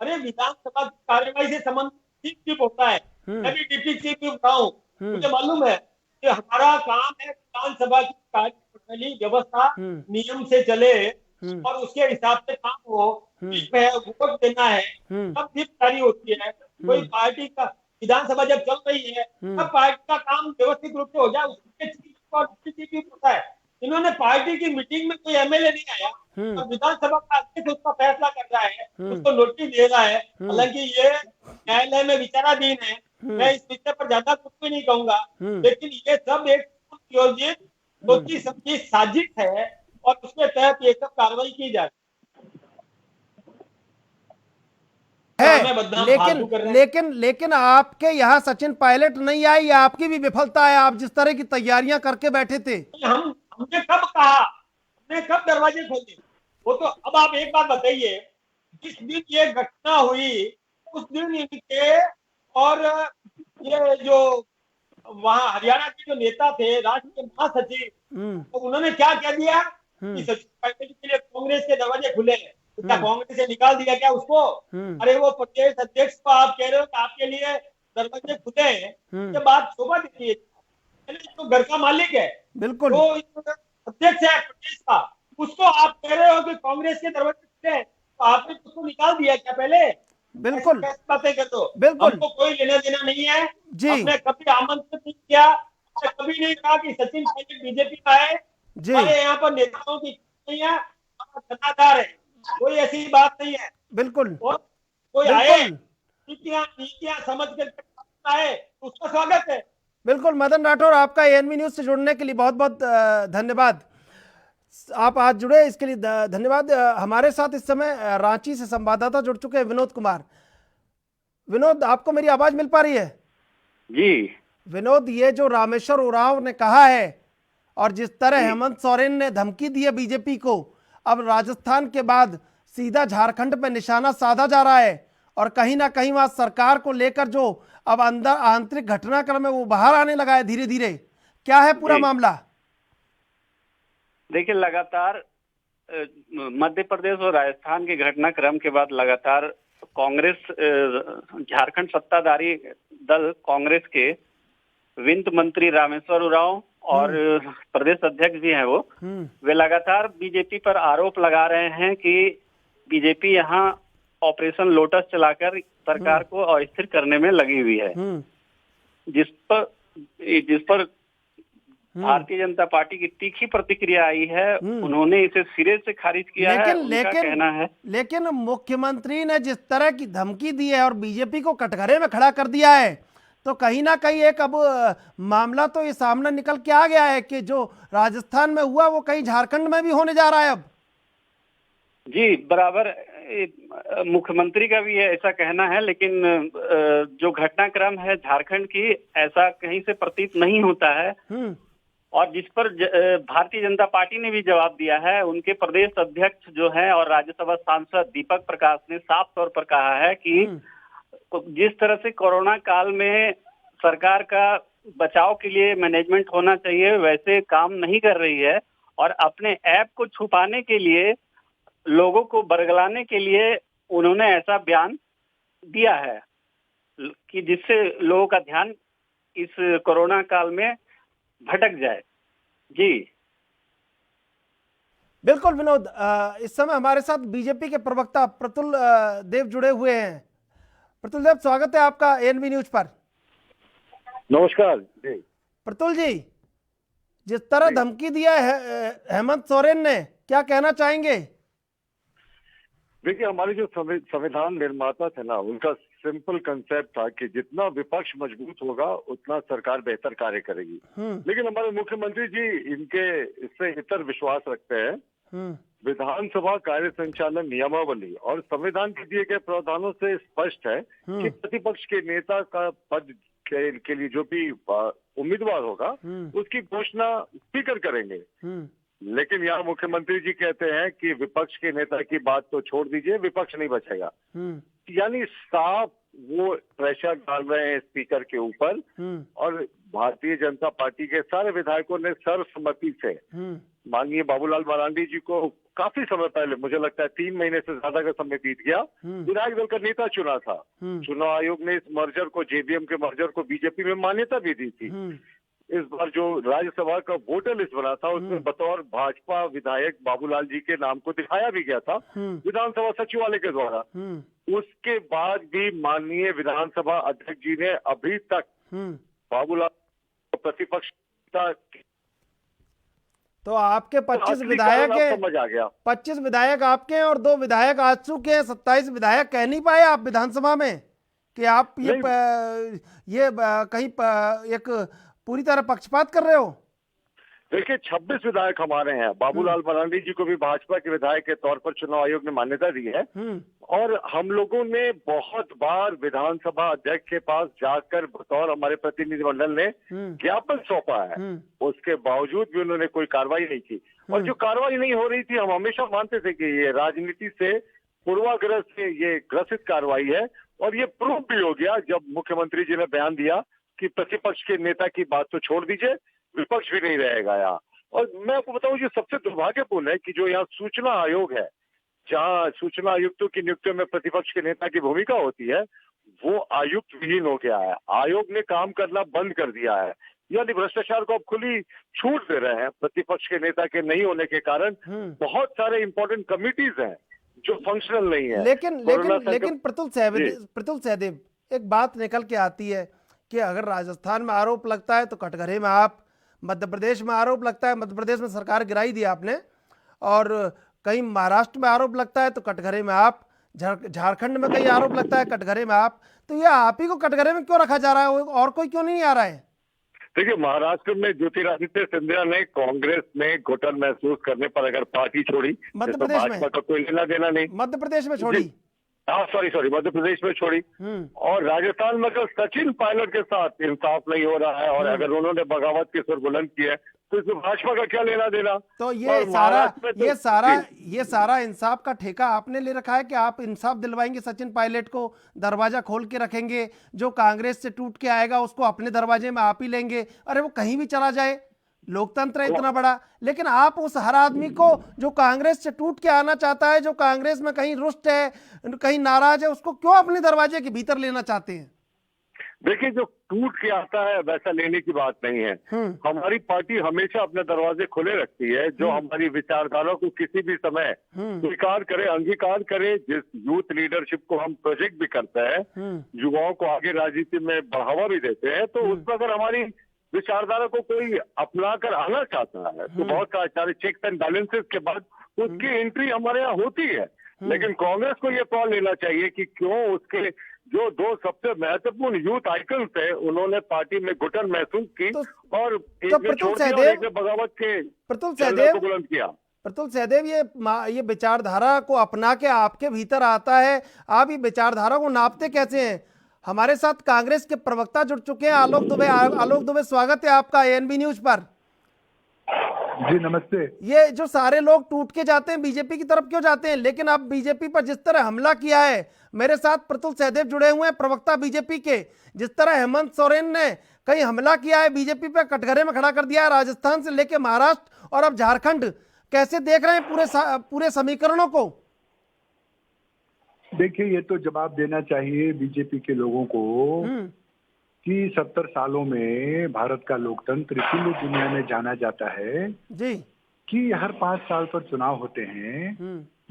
अरे विधानसभा की कार्यवाही से संबंधित चीफ व्हिप होता है। मैं भी डिप्टी चीफ व्हिप रहा हूँ, मुझे मालूम है कि हमारा काम है विधानसभा की कार्यप्रणाली व्यवस्था नियम से चले और उसके हिसाब से काम हो। व्हिप है, वोट देना है, तब व्हिप जारी होती है। कोई पार्टी का विधानसभा जब चल रही है तब पार्टी का काम व्यवस्थित रूप से हो जाए, उसके चीफ और डिप्टी चीफ होता है। इन्होंने पार्टी की मीटिंग में कोई एमएलए नहीं आया और विधानसभा का अध्यक्ष उसका फैसला कर रहा है, उसको नोटिस दे रहा है। हालांकि ये न्यायालय में विचाराधीन है, मैं इस विषय पर ज्यादा कुछ भी नहीं कहूंगा, लेकिन ये सब एक योजित सोची समझी साजिश है और उसके तहत ये सब कार्रवाई की जाए लेकिन आपके यहाँ सचिन पायलट नहीं आई, आपकी भी विफलता है। आप जिस तरह की तैयारियां करके बैठे थे, हमने कब कहा, हमने कब दरवाजे खोले? वो तो अब आप एक बात बताइए, जिस दिन ये घटना हुई उस दिन इनके और ये जो वहां हरियाणा के जो नेता थे, राष्ट्रीय महासचिव, तो उन्होंने क्या कह दिया कि सचिन पायलट के लिए कांग्रेस के दरवाजे खुले हैं। क्या कांग्रेस से निकाल दिया क्या उसको? अरे वो प्रदेश अध्यक्ष को आप कह रहे हो कि आपके लिए दरवाजे खुले हैं, ये बात शोभा देती है। तो घर का मालिक है, बिल्कुल, तो अध्यक्ष है प्रदेश का, उसको आप कह रहे हो कि कांग्रेस के दरवाजे खुले हैं, तो आपने उसको निकाल दिया क्या पहले? बिल्कुल, बातें कर दो। बिल्कुल, हमको कोई लेना देना नहीं है जी। हमने कभी आमंत्रित नहीं किया, कभी नहीं कहा कि सचिन पायलट बीजेपी का है। हमारे यहाँ पर नेताओं की नहीं है, सत्ताधार है, कोई ऐसी बात नहीं है। बिल्कुल, और कोई आए नीतियां समझ कर आए, उसका स्वागत है। बिल्कुल। मदन राठौर, आपका एएनबी न्यूज से जुड़ने के लिए बहुत बहुत धन्यवाद। आप आज जुड़े इसके लिए धन्यवाद। हमारे साथ इस समय रांची से संवाददाता जुड़ चुके हैं विनोद कुमार। विनोद, आपको मेरी आवाज मिल पा रही है? जी विनोद, ये जो रामेश्वर उरांव ने कहा है और जिस तरह हेमंत सोरेन ने धमकी दी है बीजेपी को, अब राजस्थान के बाद सीधा झारखंड पे निशाना साधा जा रहा है और कहीं ना कहीं वहां सरकार को लेकर जो अब अंदर आंतरिक घटनाक्रम है वो बाहर आने लगा है धीरे धीरे। क्या है पूरा मामला? देखिए, लगातार मध्य प्रदेश और राजस्थान के घटनाक्रम के बाद लगातार कांग्रेस, झारखंड सत्ताधारी दल कांग्रेस के वित्त मंत्री रामेश्वर उरांव और प्रदेश अध्यक्ष भी हैं वे लगातार बीजेपी पर आरोप लगा रहे हैं कि बीजेपी यहाँ ऑपरेशन लोटस चलाकर सरकार को अस्थिर करने में लगी हुई है, जिस पर भारतीय जनता पार्टी की तीखी प्रतिक्रिया आई है। उन्होंने इसे सिरे से खारिज किया है। उनका कहना है, लेकिन मुख्यमंत्री ने जिस तरह की धमकी दी है और बीजेपी को कटघरे में खड़ा कर दिया है, तो कहीं ना कहीं एक अब मामला तो ये सामने निकल के आ गया है कि जो राजस्थान में हुआ वो कहीं झारखंड में भी होने जा रहा है। अब जी बराबर मुख्यमंत्री का भी ऐसा कहना है, लेकिन जो घटनाक्रम है झारखंड की, ऐसा कहीं से प्रतीत नहीं होता है। और जिस पर भारतीय जनता पार्टी ने भी जवाब दिया है। उनके प्रदेश अध्यक्ष जो हैं और राज्यसभा सांसद दीपक प्रकाश ने साफ तौर पर कहा है कि जिस तरह से कोरोना काल में सरकार का बचाव के लिए मैनेजमेंट होना चाहिए, वैसे काम नहीं कर रही है और अपने ऐप को छुपाने के लिए, लोगों को बरगलाने के लिए उन्होंने ऐसा बयान दिया है कि जिससे लोगों का ध्यान इस कोरोना काल में भटक जाए। जी बिल्कुल विनोद, इस समय हमारे साथ बीजेपी के प्रवक्ता प्रतुल देव जुड़े हुए हैं। प्रतुल देव, स्वागत है आपका एएनबी न्यूज पर। नमस्कार जी। प्रतुल जी, जिस तरह धमकी दिया है हेमंत सोरेन ने, क्या कहना चाहेंगे? देखिए, हमारे जो संविधान निर्माता थे ना, उनका सिंपल कंसेप्ट था कि जितना विपक्ष मजबूत होगा उतना सरकार बेहतर कार्य करेगी। लेकिन हमारे मुख्यमंत्री जी इनके इससे इतर विश्वास रखते हैं। विधानसभा कार्य संचालन नियमावली और संविधान के दिए गए प्रावधानों से स्पष्ट है कि प्रतिपक्ष के नेता का पद के लिए जो भी उम्मीदवार होगा उसकी घोषणा स्पीकर करेंगे। लेकिन यहाँ मुख्यमंत्री जी कहते हैं कि विपक्ष के नेता की बात तो छोड़ दीजिए, विपक्ष नहीं बचेगा। यानी साफ वो प्रेशर डाल रहे हैं स्पीकर के ऊपर। और भारतीय जनता पार्टी के सारे विधायकों ने सर्वसम्मति से माननीय बाबूलाल मरांडी जी को काफी समय पहले, मुझे लगता है 3 महीने से ज्यादा का समय बीत गया, विधायक दल का नेता चुना था। चुनाव आयोग ने इस मर्जर को, जेबीएम के मर्जर को बीजेपी में मान्यता भी दी थी। इस बार जो राज्यसभा का वोटर लिस्ट बना था उसमें बतौर भाजपा विधायक बाबूलाल जी के नाम को दिखाया भी गया था विधानसभा सचिवालय के द्वारा। उसके बाद भी माननीय विधानसभा अध्यक्ष जी ने अभी तक बाबूलाल प्रतिपक्ष, तो आपके 25 विधायक हैं, समझ आ गया। 25 विधायक आपके हैं और 2 विधायक आजसू के हैं। 27 विधायक कह नहीं पाए आप विधानसभा में कि आप ये कहीं एक पूरी तरह पक्षपात कर रहे हो? देखिए, 26 विधायक हमारे हैं। बाबूलाल मरांडी जी को भी भाजपा के विधायक के तौर पर चुनाव आयोग ने मान्यता दी है। और हम लोगों ने बहुत बार विधानसभा अध्यक्ष के पास जाकर बतौर हमारे प्रतिनिधिमंडल ने ज्ञापन सौंपा है। उसके बावजूद भी उन्होंने कोई कार्रवाई नहीं की। और जो कार्रवाई नहीं हो रही थी, हम हमेशा मानते थे कि ये राजनीति से, पूर्वाग्रह से ये ग्रसित कार्रवाई है। और ये प्रूफ भी हो गया जब मुख्यमंत्री जी ने बयान दिया कि प्रतिपक्ष के नेता की बात तो छोड़ दीजिए, विपक्ष भी नहीं रहेगा यहाँ। और मैं आपको बताऊं, जो सबसे दुर्भाग्यपूर्ण है कि जो यहाँ सूचना आयोग है, जहाँ सूचना आयुक्तों की नियुक्तियों में प्रतिपक्ष के नेता की भूमिका होती है, वो आयुक्त विहीन हो गया है। आयोग ने काम करना बंद कर दिया है। यानी भ्रष्टाचार को अब खुली छूट दे रहे हैं। प्रतिपक्ष के नेता के नहीं होने के कारण बहुत सारे इंपॉर्टेंट कमिटीज हैं जो फंक्शनल नहीं है। लेकिन प्रतुल सहदेव, एक बात निकल के आती है कि अगर राजस्थान में आरोप लगता है तो कटघरे में आप, मध्य प्रदेश में आरोप लगता है, मध्य प्रदेश में सरकार गिराई दी आपने, और कहीं महाराष्ट्र में आरोप लगता है तो कटघरे में आप, झारखंड में कहीं आरोप लगता है कटघरे में आप, तो ये आप ही को कटघरे में क्यों रखा जा रहा है और कोई क्यों नहीं आ रहा है? देखिए, महाराष्ट्र में ज्योतिरादित्य सिंधिया ने कांग्रेस में घुटन महसूस करने पर अगर पार्टी छोड़ी, मध्य प्रदेश में भाजपा का कोई लेना देना नहीं, मध्य प्रदेश में छोड़ी, सॉरी मध्य प्रदेश में छोड़ी। और राजस्थान में अगर सचिन पायलट के साथ इंसाफ नहीं हो रहा है और अगर उन्होंने बगावत के सुर बुलंद किए तो इसमें भाजपा का क्या लेना देना? तो ये सारा इंसाफ का ठेका आपने ले रखा है कि आप इंसाफ दिलवाएंगे सचिन पायलट को, दरवाजा खोल के रखेंगे, जो कांग्रेस से टूट के आएगा उसको अपने दरवाजे में आप ही लेंगे। अरे वो कहीं भी चला जाए, लोकतंत्र है इतना बड़ा। लेकिन आप उस हर आदमी को जो कांग्रेस से टूट के आना चाहता है, जो कांग्रेस में कहीं रुष्ट है, कहीं नाराज है, उसको क्यों अपने दरवाजे के भीतर लेना चाहते हैं? देखिए, जो टूट के आता है वैसा लेने की बात नहीं है। हमारी पार्टी हमेशा अपने दरवाजे खुले रखती है। जो हमारी विचारधारा को किसी भी समय स्वीकार करे, अंगीकार करे, जिस यूथ लीडरशिप को हम प्रोजेक्ट भी करते हैं, युवाओं को आगे राजनीति में बढ़ावा भी देते हैं, तो उस पर अगर हमारी विचारधारा को कोई अपना कर आना चाहता है तो बहुत सारे चेक्स एंड बैलेंसेस के बाद उसकी एंट्री हमारे यहाँ होती है। लेकिन कांग्रेस को ये पॉल लेना चाहिए कि क्यों उसके जो 2 सबसे महत्वपूर्ण यूथ आइकन्स है, उन्होंने पार्टी में घुटन महसूस की और एक में छोड़ दिया और एक में बगावत के को बुलंद किया। प्रतुल सहदेव, ये विचारधारा को अपना के आपके भीतर आता है, आप ये विचारधारा को नापते कैसे हैं? हमारे साथ कांग्रेस के प्रवक्ता जुड़ चुके हैं, आलोक दुबे। आलोक दुबे, स्वागत है आपका एएनबी न्यूज पर। जी नमस्ते। ये जो सारे लोग टूट के जाते हैं बीजेपी की तरफ क्यों जाते हैं, लेकिन अब बीजेपी पर जिस तरह हमला किया है, मेरे साथ प्रतुल सहदेव जुड़े हुए हैं प्रवक्ता बीजेपी के, जिस तरह हेमंत सोरेन ने कहीं हमला किया है बीजेपी पे, कटघरे में खड़ा कर दिया है राजस्थान से लेके महाराष्ट्र और अब झारखंड, कैसे देख रहे हैं पूरे समीकरणों को? देखिए, ये तो जवाब देना चाहिए बीजेपी के लोगों को कि 70 सालों में भारत का लोकतंत्र इसीलिए दुनिया में जाना जाता है जी कि हर 5 साल पर चुनाव होते हैं,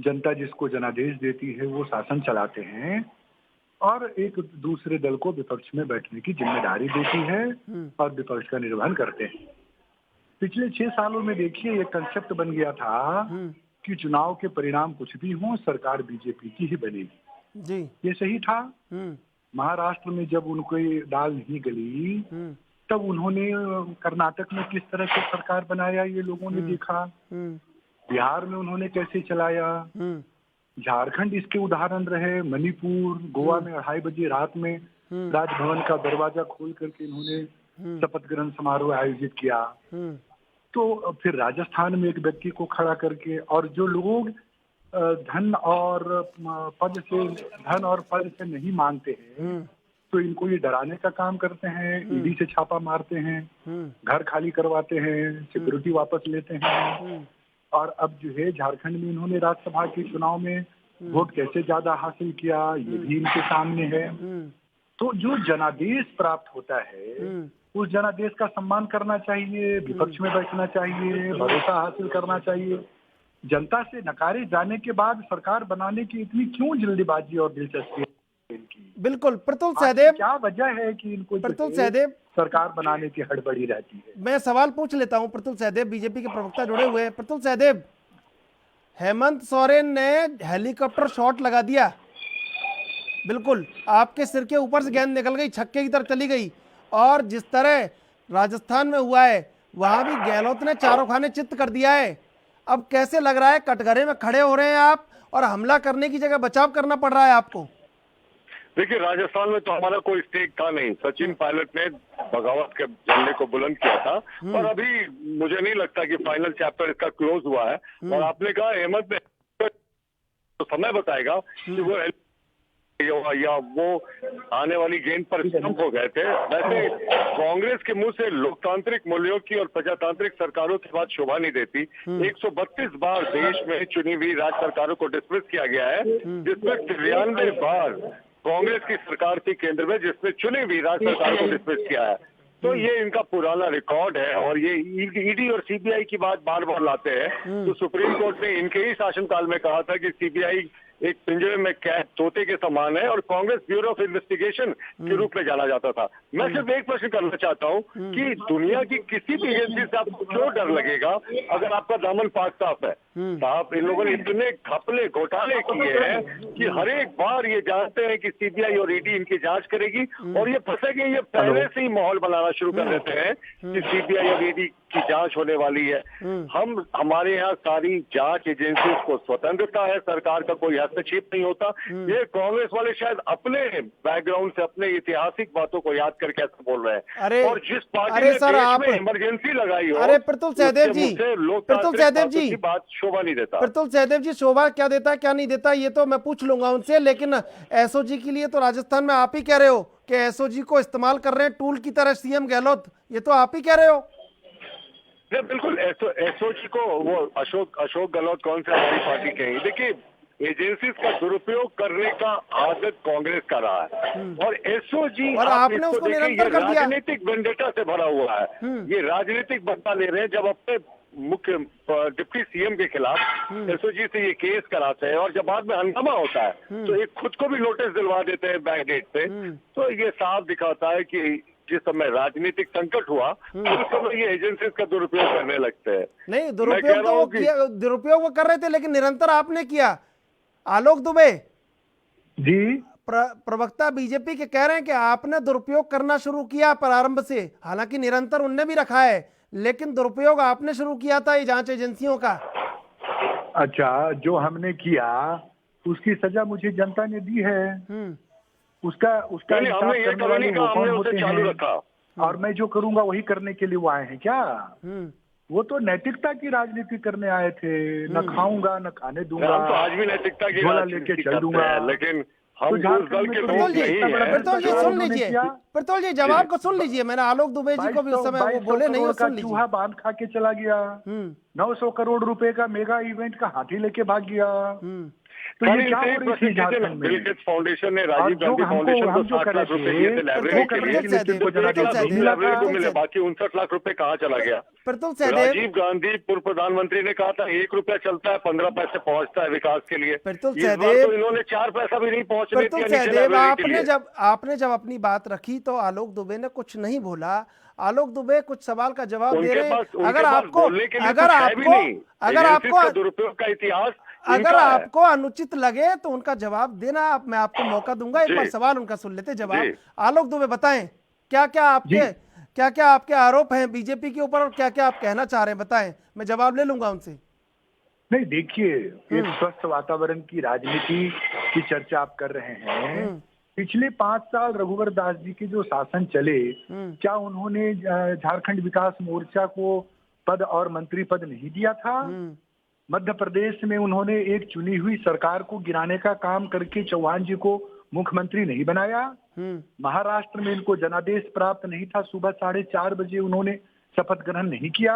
जनता जिसको जनादेश देती है वो शासन चलाते हैं और एक दूसरे दल को विपक्ष में बैठने की जिम्मेदारी देती है और विपक्ष का निर्वहन करते हैं। पिछले 6 सालों में देखिए ये कंसेप्ट बन गया था कि चुनाव के परिणाम कुछ भी हों, सरकार बीजेपी की ही बनेगी। जी ये सही था। महाराष्ट्र में जब उनकी दाल नहीं गली तब उन्होंने कर्नाटक में किस तरह से सरकार बनाया ये लोगों ने देखा, बिहार में उन्होंने कैसे चलाया, झारखंड इसके उदाहरण रहे, मणिपुर, गोवा में 2:30 बजे रात में राजभवन का दरवाजा खोल करके इन्होंने शपथ ग्रहण समारोह आयोजित किया। तो फिर राजस्थान में एक व्यक्ति को खड़ा करके, और जो लोग धन और पद से नहीं मांगते हैं तो इनको ये डराने का काम करते हैं, ईडी से छापा मारते हैं, घर खाली करवाते हैं, सिक्योरिटी वापस लेते हैं। और अब जो है झारखंड में इन्होंने राज्यसभा के चुनाव में वोट कैसे ज्यादा हासिल किया ये भी इनके सामने है। तो जो जनादेश प्राप्त होता है उस जनादेश का सम्मान करना चाहिए, विपक्ष में बैठना चाहिए, भरोसा हासिल करना चाहिए। जनता से नकारे जाने के बाद सरकार बनाने की इतनी क्यों जल्दीबाजी और दिलचस्पी इनकी? बिल्कुल प्रतुल सहदेव, क्या वजह है कि इनको प्रतुल सहदेव सरकार बनाने की हड़बड़ी रहती है? मैं सवाल पूछ लेता हूं। प्रतुल सहदेव बीजेपी के प्रवक्ता जुड़े हुए हैं। प्रतुल सहदेव, हेमंत सोरेन ने हेलीकॉप्टर शॉट लगा दिया, बिल्कुल आपके सिर के ऊपर से गेंद निकल गई, छक्के की तरफ चली गई, और जिस तरह राजस्थान में हुआ है वहां भी गहलोत ने चारों खाने चित्त कर दिया है। अब कैसे लग रहा है, कटघरे में खड़े हो रहे हैं आप और हमला करने की जगह बचाव करना पड़ रहा है आपको? देखिए, राजस्थान में तो हमारा कोई स्टेक था नहीं। सचिन पायलट ने बगावत के झंडे को बुलंद किया था और अभी मुझे नहीं लगता कि फाइनल चैप्टर इसका क्लोज हुआ है। और आपने कहा हेमंत ने, तो समय बताएगा कि वो या वो आने वाली गेंद पर स्टंप हो गए थे। वैसे कांग्रेस के मुंह से लोकतांत्रिक मूल्यों की और प्रजातांत्रिक सरकारों की बात शोभा नहीं देती। 132 बार देश में चुनी हुई राज्य सरकारों को डिसमिस किया गया है, जिसमें 93 बार कांग्रेस की सरकार थी केंद्र में जिसने चुनी हुई राज्य सरकार को डिसमिस किया है। तो ये इनका पुराना रिकॉर्ड है। और ये ईडी और सीबीआई की बात बार बार लाते हैं। तो सुप्रीम कोर्ट ने इनके ही शासनकाल में कहा था कि सीबीआई एक पिंजरे में कैद तोते के समान है और कांग्रेस ब्यूरो ऑफ इन्वेस्टिगेशन के रूप में जाना जाता था। मैं सिर्फ एक प्रश्न करना चाहता हूं कि दुनिया की किसी भी एजेंसी से आपको क्यों डर लगेगा अगर आपका दामन पाक साफ है? साहब, इन लोगों ने इतने घपले घोटाले किए हैं कि हर एक बार ये जानते हैं कि सीबीआई और ईडी इनकी जांच करेगी और ये फंसेंगे। ये पहले से ही माहौल बनाना शुरू कर देते हैं कि सीबीआई और ईडी की जांच होने वाली है। हमारे यहाँ सारी जांच एजेंसी को स्वतंत्रता है, सरकार का कोई हस्तक्षेप नहीं होता। ये कांग्रेस वाले शायद अपने बैकग्राउंड से अपने ऐतिहासिक बातों को याद करके ऐसा बोल रहे हैं। और जिस पार्टी ने देश में इमरजेंसी लगाई हो, अरे प्रतुल सहदेव जी, प्रतुल सहदेव जी की बात शोभा नहीं देता। प्रतुल सहदेव जी, शोभा क्या देता है क्या नहीं देता ये तो मैं पूछ लूंगा उनसे, लेकिन एसओजी के लिए तो राजस्थान में आप ही कह रहे हो कि एसओजी को इस्तेमाल कर रहे हैं टूल की तरह सीएम गहलोत, ये तो आप ही कह रहे हो। बिल्कुल, एसओजी को वो अशोक गहलोत कौन से हमारी पार्टी के हैं? देखिए, एजेंसीज का दुरुपयोग करने का आदत कांग्रेस का रहा है और एसओजी और आपने उसको निरंतर कर दिया। राजनीतिक वेंडेटा से भरा हुआ है। ये राजनीतिक बदला ले रहे हैं। जब अपने मुख्य डिप्टी सीएम के खिलाफ एसओजी से ये केस कराते हैं और जब बाद में हंगामा होता है तो एक खुद को भी नोटिस दिलवा देते हैं बैकडेट से। तो ये साफ दिखाता है कि जिस समय राजनीतिक संकट हुआ उस समय ये एजेंसीज का दुरुपयोग करने लगते हैं। नहीं, दुरुपयोग वो कर रहे थे लेकिन निरंतर आपने किया। आलोक दुबे जी, प्रवक्ता बीजेपी के कह रहे हैं कि आपने दुरुपयोग करना शुरू किया प्रारंभ से, हालांकि निरंतर उनने भी रखा है लेकिन दुरुपयोग आपने शुरू किया था ये जांच एजेंसियों का। अच्छा, जो हमने किया उसकी सजा मुझे जनता ने दी है। उसका हमने ये करने का हमने उसे चालू रखा और मैं जो करूंगा वही करने के लिए वो आए हैं क्या? वो तो नैतिकता की राजनीति करने आए थे, न खाऊंगा न खाने दूंगा, हम तो आज भी नैतिकता की झोला राजनीति लेके चल करते दूंगा। हैं, लेकिन हम तो उस झारखंड दल में के तो लोग प्रतुल जी, नहीं है। प्रतुल जी सुन उन्होंने लीजिए, किया। प्रतुल जी जवाब को सुन लीजिए। मैंने आलोक दुबे जी को भी उस समय वो बोले नहीं, वो का सुन लीजिए। चूहा बांध खा के चला गया, 900 करोड़ रुपए का मेगा इवेंट का हाथी लेके भाग गया। तो ये क्या हो रही थी झारखंड में? बिल गेट्स फाउंडेशन ने और राजीव जो गांधी हमको फाउंडेशन को हम जो 60 करे लाख रुपए थे, दिए थे लाइब्रेरी वो के करने लिए, के लिए प्रतुल तुमको तो 1 लाख जनादेश 20 मिला लाइब्रेरी को था। मिले, बाकी 59 लाख रुपए कहाँ चला गया? प्रतुल सहदेव, राजीव गांधी पूर्व प्रधानमंत्री ने कहा था 1 रुपया चलता है 15 पैसे पहुंचता है विकास के लिए। प्रतुल इस बार सहदेव, तो इन्होंने 4 पैसा भी नहीं पहुंचने प्रतुल दिया नीचे सहदेव, लाइब्रेरी के लिए। आपने जब अपनी बात रखी तो आलोक दुबे ने कुछ नहीं बोला। आलोक दुबे कुछ सवाल का जवाब दे रहे हैं। अगर आपको दुरुपयोग का इतिहास, अगर आपको अनुचित लगे तो उनका जवाब देना, मैं आपको मौका दूंगा। एक बार सवाल उनका सुन लेते जवाब। आलोक दुबे बताएं, क्या क्या आपके आरोप हैं बीजेपी के ऊपर और क्या क्या आप कहना चाह रहे हैं, बताएं, मैं जवाब ले लूंगा उनसे। नहीं, देखिए, एक स्वस्थ वातावरण की राजनीति की चर्चा आप कर रहे हैं। पिछले 5 साल रघुवर दास जी के जो शासन चले, क्या उन्होंने झारखंड विकास मोर्चा को पद और मंत्री पद नहीं दिया था? मध्य प्रदेश में उन्होंने एक चुनी हुई सरकार को गिराने का काम करके चौहान जी को मुख्यमंत्री नहीं बनाया। महाराष्ट्र में इनको जनादेश प्राप्त नहीं था, सुबह 4:30 बजे उन्होंने शपथ ग्रहण नहीं किया।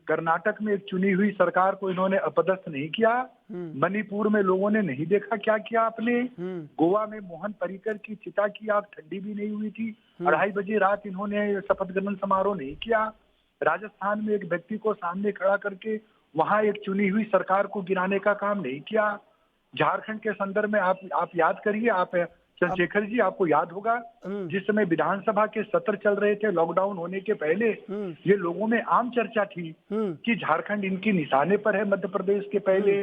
कर्नाटक में एक चुनी हुई सरकार को इन्होंने अपदस्थ नहीं किया। मणिपुर में लोगों ने नहीं देखा क्या किया आपने। गोवा में मोहन पर्रिकर की चिता की आग ठंडी भी नहीं हुई थी, 2:30 बजे रात इन्होंने शपथ ग्रहण समारोह नहीं किया। राजस्थान में एक व्यक्ति को सामने खड़ा करके वहां एक चुनी हुई सरकार को गिराने का काम नहीं किया। झारखंड के संदर्भ में आप याद करिए, आप चंद्रशेखर जी, आपको याद होगा जिस समय विधानसभा के सत्र चल रहे थे लॉकडाउन होने के पहले, ये लोगों में आम चर्चा थी कि झारखंड इनकी निशाने पर है मध्य प्रदेश के पहले।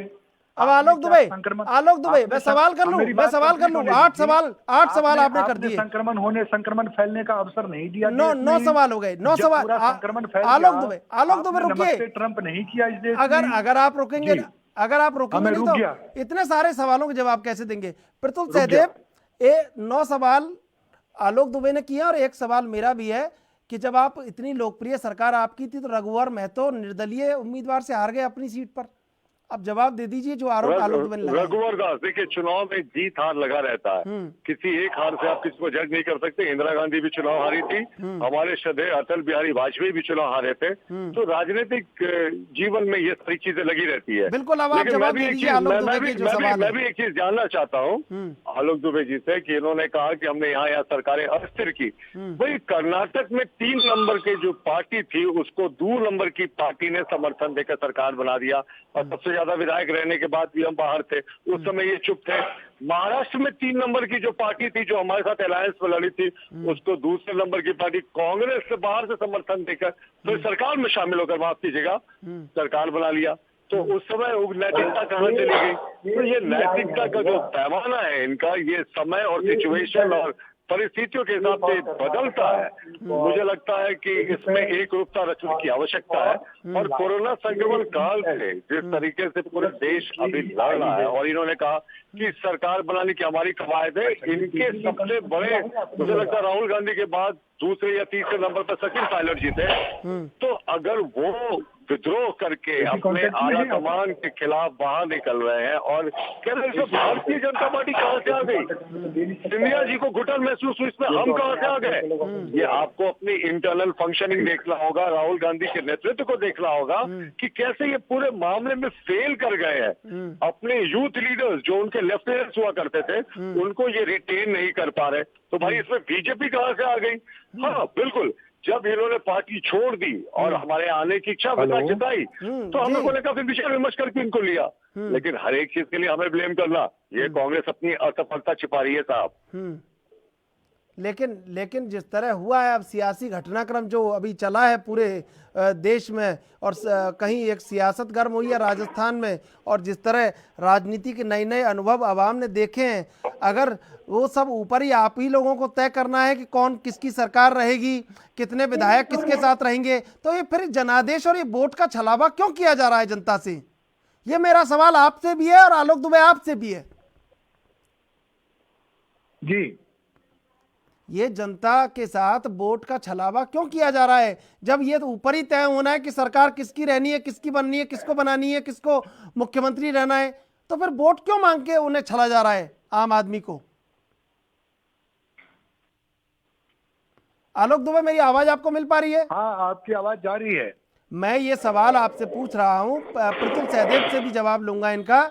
अब आलोक दुबे मैं सवाल कर लूं 8 सवाल आपने कर दिए। संक्रमण फैलने का अवसर नहीं दिया। 9 सवाल हो गए, 9 सवाल। संक्रमण फैल आलोक दुबे रुकिए, ट्रंप नहीं किया इस देश में। अगर आप रोकेंगे नहीं तो इतने सारे सवालों के जवाब कैसे देंगे? प्रतुल सहदेव, 9 सवाल आलोक दुबे ने किया और एक सवाल मेरा भी है कि जब आप इतनी लोकप्रिय सरकार आपकी थी तो रघुवर महतो निर्दलीय उम्मीदवार से हार गए अपनी सीट पर। अब जवाब दे दीजिए जो आरोप आलोक दुबे ने लगाया। रघुवर दास, देखिए, चुनाव में जीत हार लगा रहता है, किसी एक हार से आप किसी को जज नहीं कर सकते। इंदिरा गांधी भी चुनाव हारी थी, हमारे श्रद्धेय अटल बिहारी वाजपेयी भी चुनाव हारे थे। तो राजनीतिक जीवन में ये सारी चीजें लगी रहती है। बिल्कुल, अब आप जवाब दीजिए आलोक दुबे के जो सवाल है। मैं भी एक चीज जानना चाहता हूँ आलोक दुबे जी से कि इन्होंने कहा कि हमने यहाँ सरकारें अस्थिर की। भाई, कर्नाटक में 3 नंबर की जो पार्टी थी उसको 2 नंबर की पार्टी ने समर्थन देकर सरकार बना दिया, और सबसे ज्यादा विधायक रहने के बाद भी हम बाहर थे, उस समय ये चुप थे। महाराष्ट्र में 3 नंबर की जो पार्टी थी जो हमारे साथ अलायंस में लड़ी थी, उसको दूसरे नंबर की पार्टी कांग्रेस से बाहर से समर्थन देकर तो सरकार में शामिल होकर, माफ कीजिएगा, सरकार बना लिया। तो उस समय नैतिकता कहाँ चली गई? तो ये नैतिकता का जो पैमाना है इनका, ये समय और सिचुएशन और परिस्थितियों के हिसाब से बदलता है। मुझे लगता है कि इसमें एक रूपता रचने की आवश्यकता है। और कोरोना संक्रमण काल से जिस तरीके से पूरे देश अभी लड़ रहा है, और इन्होंने कहा कि सरकार बनाने की हमारी कवायद है, इनके सबसे बड़े, मुझे लगता है राहुल गांधी के बाद दूसरे या तीसरे नंबर पर सचिन पायलट जी थे। तो अगर वो विद्रोह करके अपने आला कमान के खिलाफ बाहर निकल रहे हैं और कह रहे हैं भारतीय जनता पार्टी कहाँ से आ गई, सिंधिया जी को घुटन महसूस हुई, इसमें हम कहाँ से आ गए? ये आपको अपनी इंटरनल फंक्शनिंग देखना होगा, राहुल गांधी के नेतृत्व को देखना होगा कि कैसे ये पूरे मामले में फेल कर गए हैं। अपने यूथ लीडर्स जो उनके लेफ्टिनेंट्स हुआ करते थे, उनको ये रिटेन नहीं कर पा रहे। तो भाई, इसमें बीजेपी कहाँ से आ गई? हाँ, बिल्कुल, जब इन्होंने पार्टी छोड़ दी और हमारे आने की इच्छा जताई तो हम लोगों ने काफी विचार विमर्श करके इनको लिया। लेकिन हर एक चीज के लिए हमें ब्लेम करना, ये कांग्रेस अपनी असफलता छिपा रही है साहब। लेकिन जिस तरह हुआ है अब सियासी घटनाक्रम जो अभी चला है पूरे देश में, और कहीं एक सियासत गर्म हुई है राजस्थान में, और जिस तरह राजनीति के नए नए अनुभव आवाम ने देखे हैं, अगर वो सब ऊपर ही आप ही लोगों को तय करना है कि कौन किसकी सरकार रहेगी, कितने विधायक किसके साथ रहेंगे, तो ये फिर जनादेश और ये वोट का छलावा क्यों किया जा रहा है जनता से? ये मेरा सवाल आपसे भी है और आलोक दुबे आपसे भी है। जी, ये जनता के साथ वोट का छलावा क्यों किया जा रहा है, जब ये तो ऊपर ही तय होना है कि सरकार किसकी रहनी है, किसकी बननी है, किसको बनानी है, किसको मुख्यमंत्री रहना है, तो फिर वोट क्यों मांग के उन्हें छला जा रहा है आम आदमी को। आलोक दुबे, मेरी आवाज आपको मिल पा रही है? हाँ, आपकी आवाज जा रही है। मैं ये सवाल आपसे पूछ रहा हूं, प्रतुल सहदेव से भी जवाब लूंगा इनका,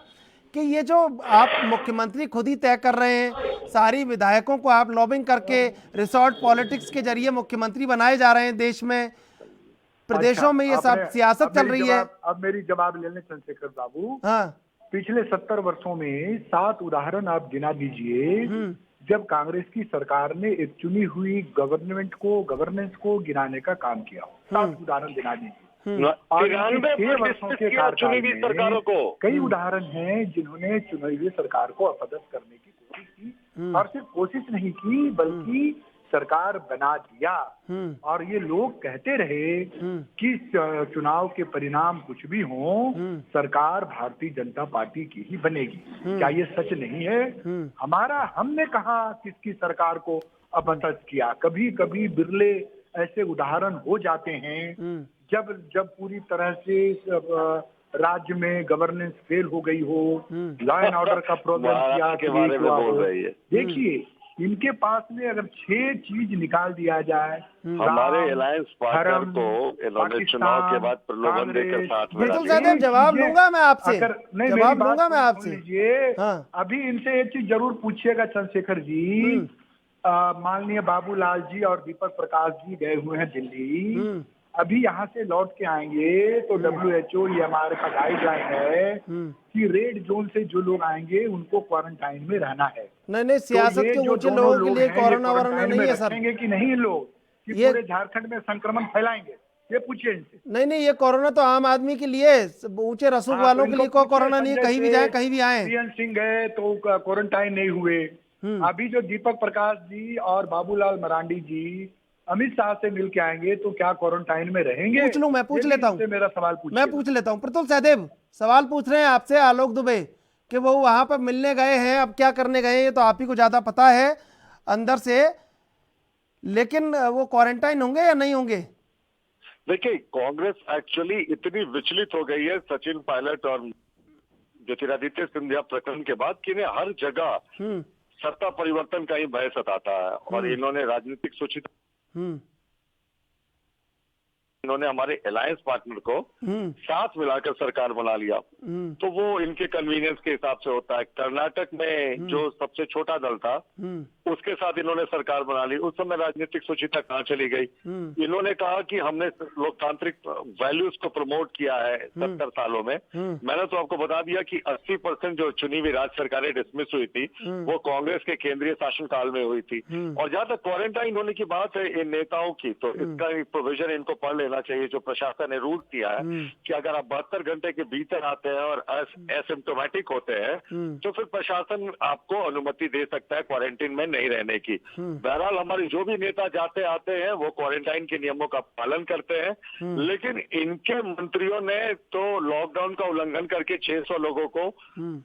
कि ये जो आप मुख्यमंत्री खुद ही तय कर रहे हैं, सारी विधायकों को आप लॉबिंग करके रिसोर्ट पॉलिटिक्स के जरिए मुख्यमंत्री बनाए जा रहे हैं देश में, प्रदेशों में ये सब सियासत चल रही है। अब मेरी जवाब लेने चंद्रशेखर बाबू, हाँ, पिछले 70 वर्षों में 7 उदाहरण आप गिना दीजिए जब कांग्रेस की सरकार ने एक चुनी हुई गवर्नेंस को गिराने का काम किया। 7 उदाहरण गिना दीजिए। और 6 वर्षों के कार्यकाल में कई उदाहरण हैं जिन्होंने चुनी हुई सरकार को अपदस्थ करने की कोशिश की, और सिर्फ कोशिश नहीं की बल्कि सरकार बना दिया। और ये लोग कहते रहे कि चुनाव के परिणाम कुछ भी हो, सरकार भारतीय जनता पार्टी की ही बनेगी। क्या ये सच नहीं है? हमने कहा किसकी सरकार को अपदस्थ किया। कभी कभी बिरले ऐसे उदाहरण हो जाते हैं जब पूरी तरह से राज्य में गवर्नेंस फेल हो गई हो, लॉ एंड ऑर्डर का प्रॉब्लम किया के बारे में बोल रही है। देखिए, इनके पास में अगर 6 चीज निकाल दिया जाए, हमारे अलायंस पार्टनर को इन्होंने चुनाव के बाद प्रलोभन देकर साथ में जवाब लूंगा मैं आपसे, जवाब लूंगा मैं आपसे। अभी इनसे एक चीज जरूर पूछिएगा चंद्रशेखर जी, माननीय बाबूलाल जी और दीपक प्रकाश जी गए हुए हैं दिल्ली, अभी यहाँ से लौट के आएंगे तो WHO ये हमारे का गाइडलाइन है कि रेड जोन से जो लोग आएंगे उनको क्वारंटाइन में रहना है। नहीं, सियासत के ऊंचे लोगों के लिए कोरोना वायरस नहीं है सर। कि नहीं लोग कि पूरे झारखंड में संक्रमण फैलाएंगे, ये पूछिए इनसे। नहीं, ये कोरोना तो आम आदमी के लिए, ऊंचे रसूख वालों के लिए कोई कोरोना नहीं है, कहीं भी जाए कहीं भी आए। बीएन सिंह गए तो क्वारंटाइन नहीं हुए। अभी जो दीपक प्रकाश जी और बाबूलाल मरांडी जी अमित शाह से मिल के आएंगे तो क्या क्वारंटाइन में रहेंगे? पूछ लूं, मैं पूछ लेता हूं, मेरा सवाल मैं पूछ लेता हूं। प्रतुल सहदेव सवाल पूछ रहे हैं आपसे आलोक दुबे कि वो वहां पर मिलने गए हैं, अब क्या करने गए ये तो आप ही को ज्यादा पता है अंदर से, लेकिन वो क्वारंटाइन होंगे या नहीं होंगे? देखिए, कांग्रेस एक्चुअली इतनी विचलित हो गई है सचिन पायलट और ज्योतिरादित्य सिंधिया प्रकरण के बाद कि इन्हें हर जगह सत्ता परिवर्तन का ही भय सताता है, और इन्होंने राजनीतिक सूचित इन्होंने हमारे अलायंस पार्टनर को साथ मिलाकर सरकार बना लिया। तो वो इनके कन्वीनियंस के हिसाब से होता है। कर्नाटक में जो सबसे छोटा दल था उसके साथ इन्होंने सरकार बना ली। उस समय राजनीतिक सुचिता कहाँ चली गई? इन्होंने कहा कि हमने लोकतांत्रिक वैल्यूज को प्रमोट किया है 70 सालों में। मैंने तो आपको बता दिया कि 80% जो चुनी हुई राज्य सरकारें डिसमिस हुई थी वो कांग्रेस के केंद्रीय शासन काल में हुई थी। और जहां तक क्वारंटाइन होने की बात है इन नेताओं की, तो इसका प्रोविजन इनको पढ़ लेना चाहिए जो प्रशासन ने रूल किया है कि अगर आप 72 घंटे के भीतर आते हैं और एसिम्प्टोमेटिक होते हैं तो फिर प्रशासन आपको अनुमति दे सकता है क्वारंटाइन में नहीं रहने की। बहरहाल हमारे जो भी नेता जाते आते हैं वो क्वारंटाइन के नियमों का पालन करते हैं, लेकिन इनके मंत्रियों ने तो लॉकडाउन का उल्लंघन करके 600 लोगों को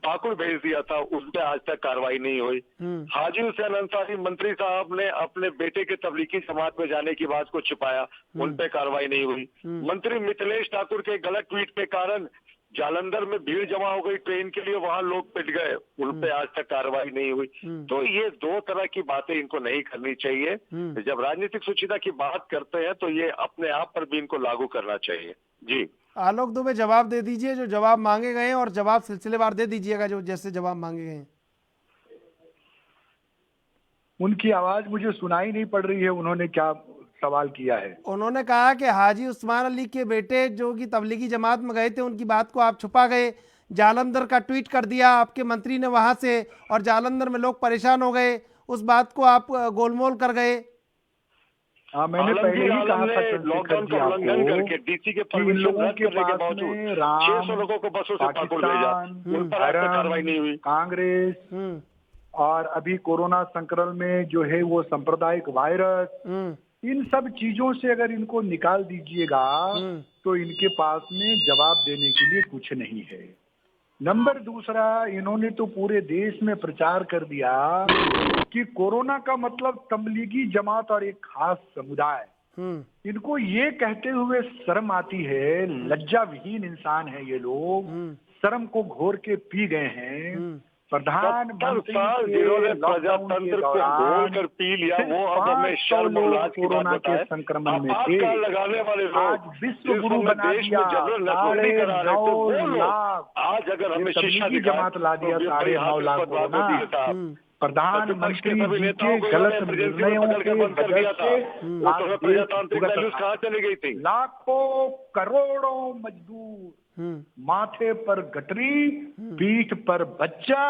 पाकुड़ भेज दिया था, उस पर आज तक कार्रवाई नहीं हुई। हाजी हुसैन अंसारी मंत्री साहब ने अपने बेटे के तबलीगी जमात में जाने की बात को छिपाया, उन पे कार्रवाई नहीं हुई। मंत्री मिथिलेश ठाकुर के गलत ट्वीट के कारण जालंधर में भीड़ जमा हो गई ट्रेन के लिए, वहां लोग पिट गए, उन पे आज तक कार्रवाई नहीं हुई। तो ये दो तरह की बातें इनको नहीं करनी चाहिए। जब राजनीतिक सुचिता की बात करते हैं तो ये अपने आप पर भी इनको लागू करना चाहिए। जी आलोक दुबे जवाब दे दीजिए जो जवाब मांगे गए हैं, और जवाब सिलसिलेवार दे दीजिएगा जो जैसे जवाब मांगे गए हैं। उनकी आवाज मुझे सुनाई नहीं पड़ रही है, उन्होंने क्या सवाल किया है? उन्होंने कहा कि हाजी उस्मान अली के बेटे जो कि तबलीगी जमात में गए थे उनकी बात को आप छुपा गए, जालंधर का ट्वीट कर दिया आपके मंत्री ने वहां से, और जालंधर में लोग परेशान हो गए, उस बात को आप गोलमोल कर गए। हाँ, मैंने पहले ही कहा था लॉकडाउन का उल्लंघन करके डीसी के परमिशन रद्द करने के बावजूद 600 लोगों को बसों से पाकुड़ भेजा, उन पर आज तक कार्रवाई नहीं हुई। कांग्रेस और अभी कोरोना संक्रमण में जो है वो सांप्रदायिक वायरस, इन सब चीजों से अगर इनको निकाल दीजिएगा तो इनके पास में जवाब देने के लिए कुछ नहीं है। नंबर दूसरा, इन्होंने तो पूरे देश में प्रचार कर दिया कि कोरोना का मतलब तबलीगी जमात और एक खास समुदाय। इनको ये कहते हुए शर्म आती है, लज्जा विहीन इंसान है ये लोग, शर्म को घोर के पी गए हैं। प्रधानमंत्री जिन्होंने प्रजातंत्र को घोल कर पी लिया, वो अब हमें शर्म और लाज की बात कोरोना के संक्रमण में थे। लगाने वाले आज विश्व गुरु बना दिया, 9.5 लाख आज अगर हमें शिक्षा की जमात ला दिया, 9.5 लाख कोरोना। प्रधानमंत्री जी के गलत निर्णयों के वजह से कहाँ चली गई थी? लाखों करोड़ों मजदूर, माथे पर गठरी, पीठ पर बच्चा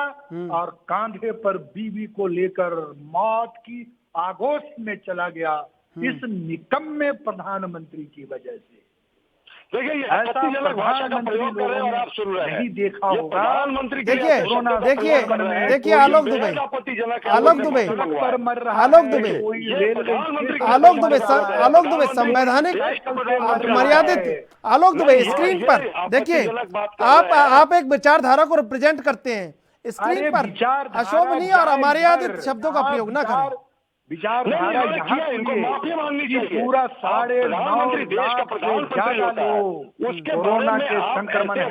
और कांधे पर बीवी को लेकर मौत की आगोश में चला गया इस निकम्मे प्रधानमंत्री की वजह से। देखिए, ये आपत्तिजनक भाषा का प्रयोग कर रहे हैं और आप सुन रहे हैं। नहीं देखा होगा। प्रधानमंत्री देखिए आलोक दुबे, आलोक दुबे, संवैधानिक मर्यादित आलोक दुबे, स्क्रीन पर देखिए, आप एक विचारधारा को रिप्रेजेंट करते हैं, स्क्रीन पर अशोभनीय और अमर्यादित शब्दों का प्रयोग न करें। विचारधारा इनको माफी मांगनी चाहिए। पूरा 9.5 देश का प्रधानमंत्री होता है, उसके कोरोना के संक्रमण है,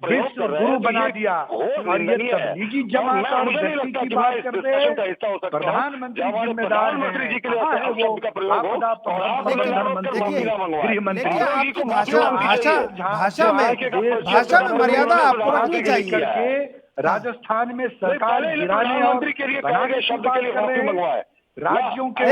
विश्व गुरु बना दिया और ये तबलीगी जमात और व्यक्ति की बात करते हैं। प्रधानमंत्री जिम्मेदार है, वो आपदा प्रधानमंत्री, गृह मंत्री। भाषा में मर्यादा आपको रखनी चाहिए। राजस्थान में सरकार गिराने और बनाने शब्द के लिए माफी मंगवाए, राज्यों के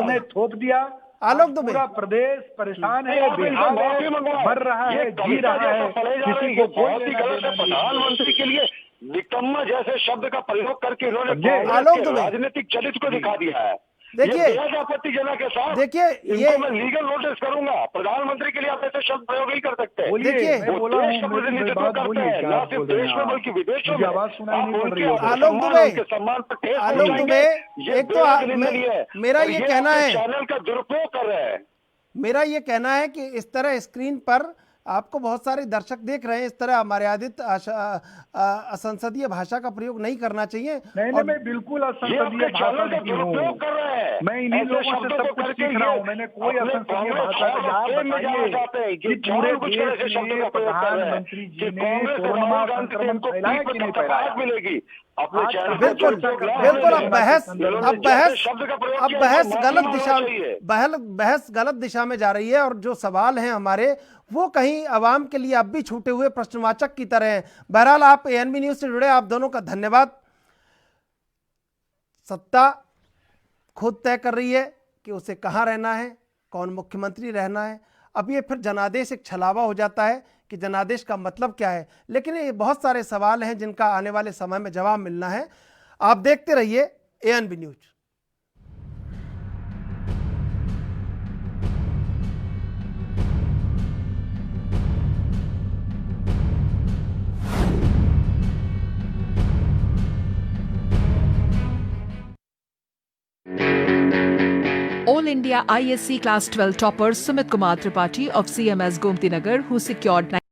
ने थोप दिया। आलोक दुबे, पूरा प्रदेश परेशान है, बिहार है, मर रहा है, जी रहा है, किसी को बहुत ही गलत है। प्रधानमंत्री के लिए निकम्मा जैसे शब्द का प्रयोग करके इन्होंने आलोक दुबे राजनीतिक चरित्र को दिखा दिया है। देखिए, आपत्तिजनक के साथ देखिए, ये मैं लीगल नोटिस करूंगा। प्रधानमंत्री के लिए आप ऐसे शब्द प्रयोग नहीं कर सकते। देखिए, वो देश का प्रतिनिधित्व करते हैं, न सिर्फ देश में बल्कि विदेशों में। आवाज सुनाई नहीं पड़ रही है। आलोक दुबे, सम्मान पर ठेस आलोक दुबे, एक तो मेरा ये कहना है, चैनल का दुरुपयोग कर रहे हैं। मेरा ये कहना है कि इस तरह स्क्रीन पर आपको बहुत सारे दर्शक देख रहे हैं, इस तरह अमर्यादित असंसदीय भाषा का प्रयोग नहीं करना चाहिए। नहीं, मैं बिल्कुल असंसदीय भाषा नहीं हूँ, मैं इन्हीं लोगों से सब कुछ सीख रहा हूँ। मैंने कोई असंसदीय भाषा का जवाब बताइए कि पूरे देश में प्रधानमंत्री जी ने कोरोना संक्रमण फैलाया कि नहीं फैलाया? मिलेगी बिल्कुल बिल्कुल। अब बहस गलत दिशा में जा रही है और जो सवाल हैं हमारे वो कहीं अवाम के लिए अब भी छूटे हुए प्रश्नवाचक की तरह हैं। बहरहाल आप एएनबी न्यूज से जुड़े, आप दोनों का धन्यवाद। सत्ता खुद तय कर रही है कि उसे कहाँ रहना है, कौन मुख्यमंत्री रहना है। अब ये फिर जनादेश एक छलावा हो जाता है कि जनादेश का मतलब क्या है, लेकिन ये बहुत सारे सवाल हैं जिनका आने वाले समय में जवाब मिलना है। आप देखते रहिए ANB news. All India ISC Class 12 topper Sumit Kumar Tripathi of CMS Gomti Nagar, who secured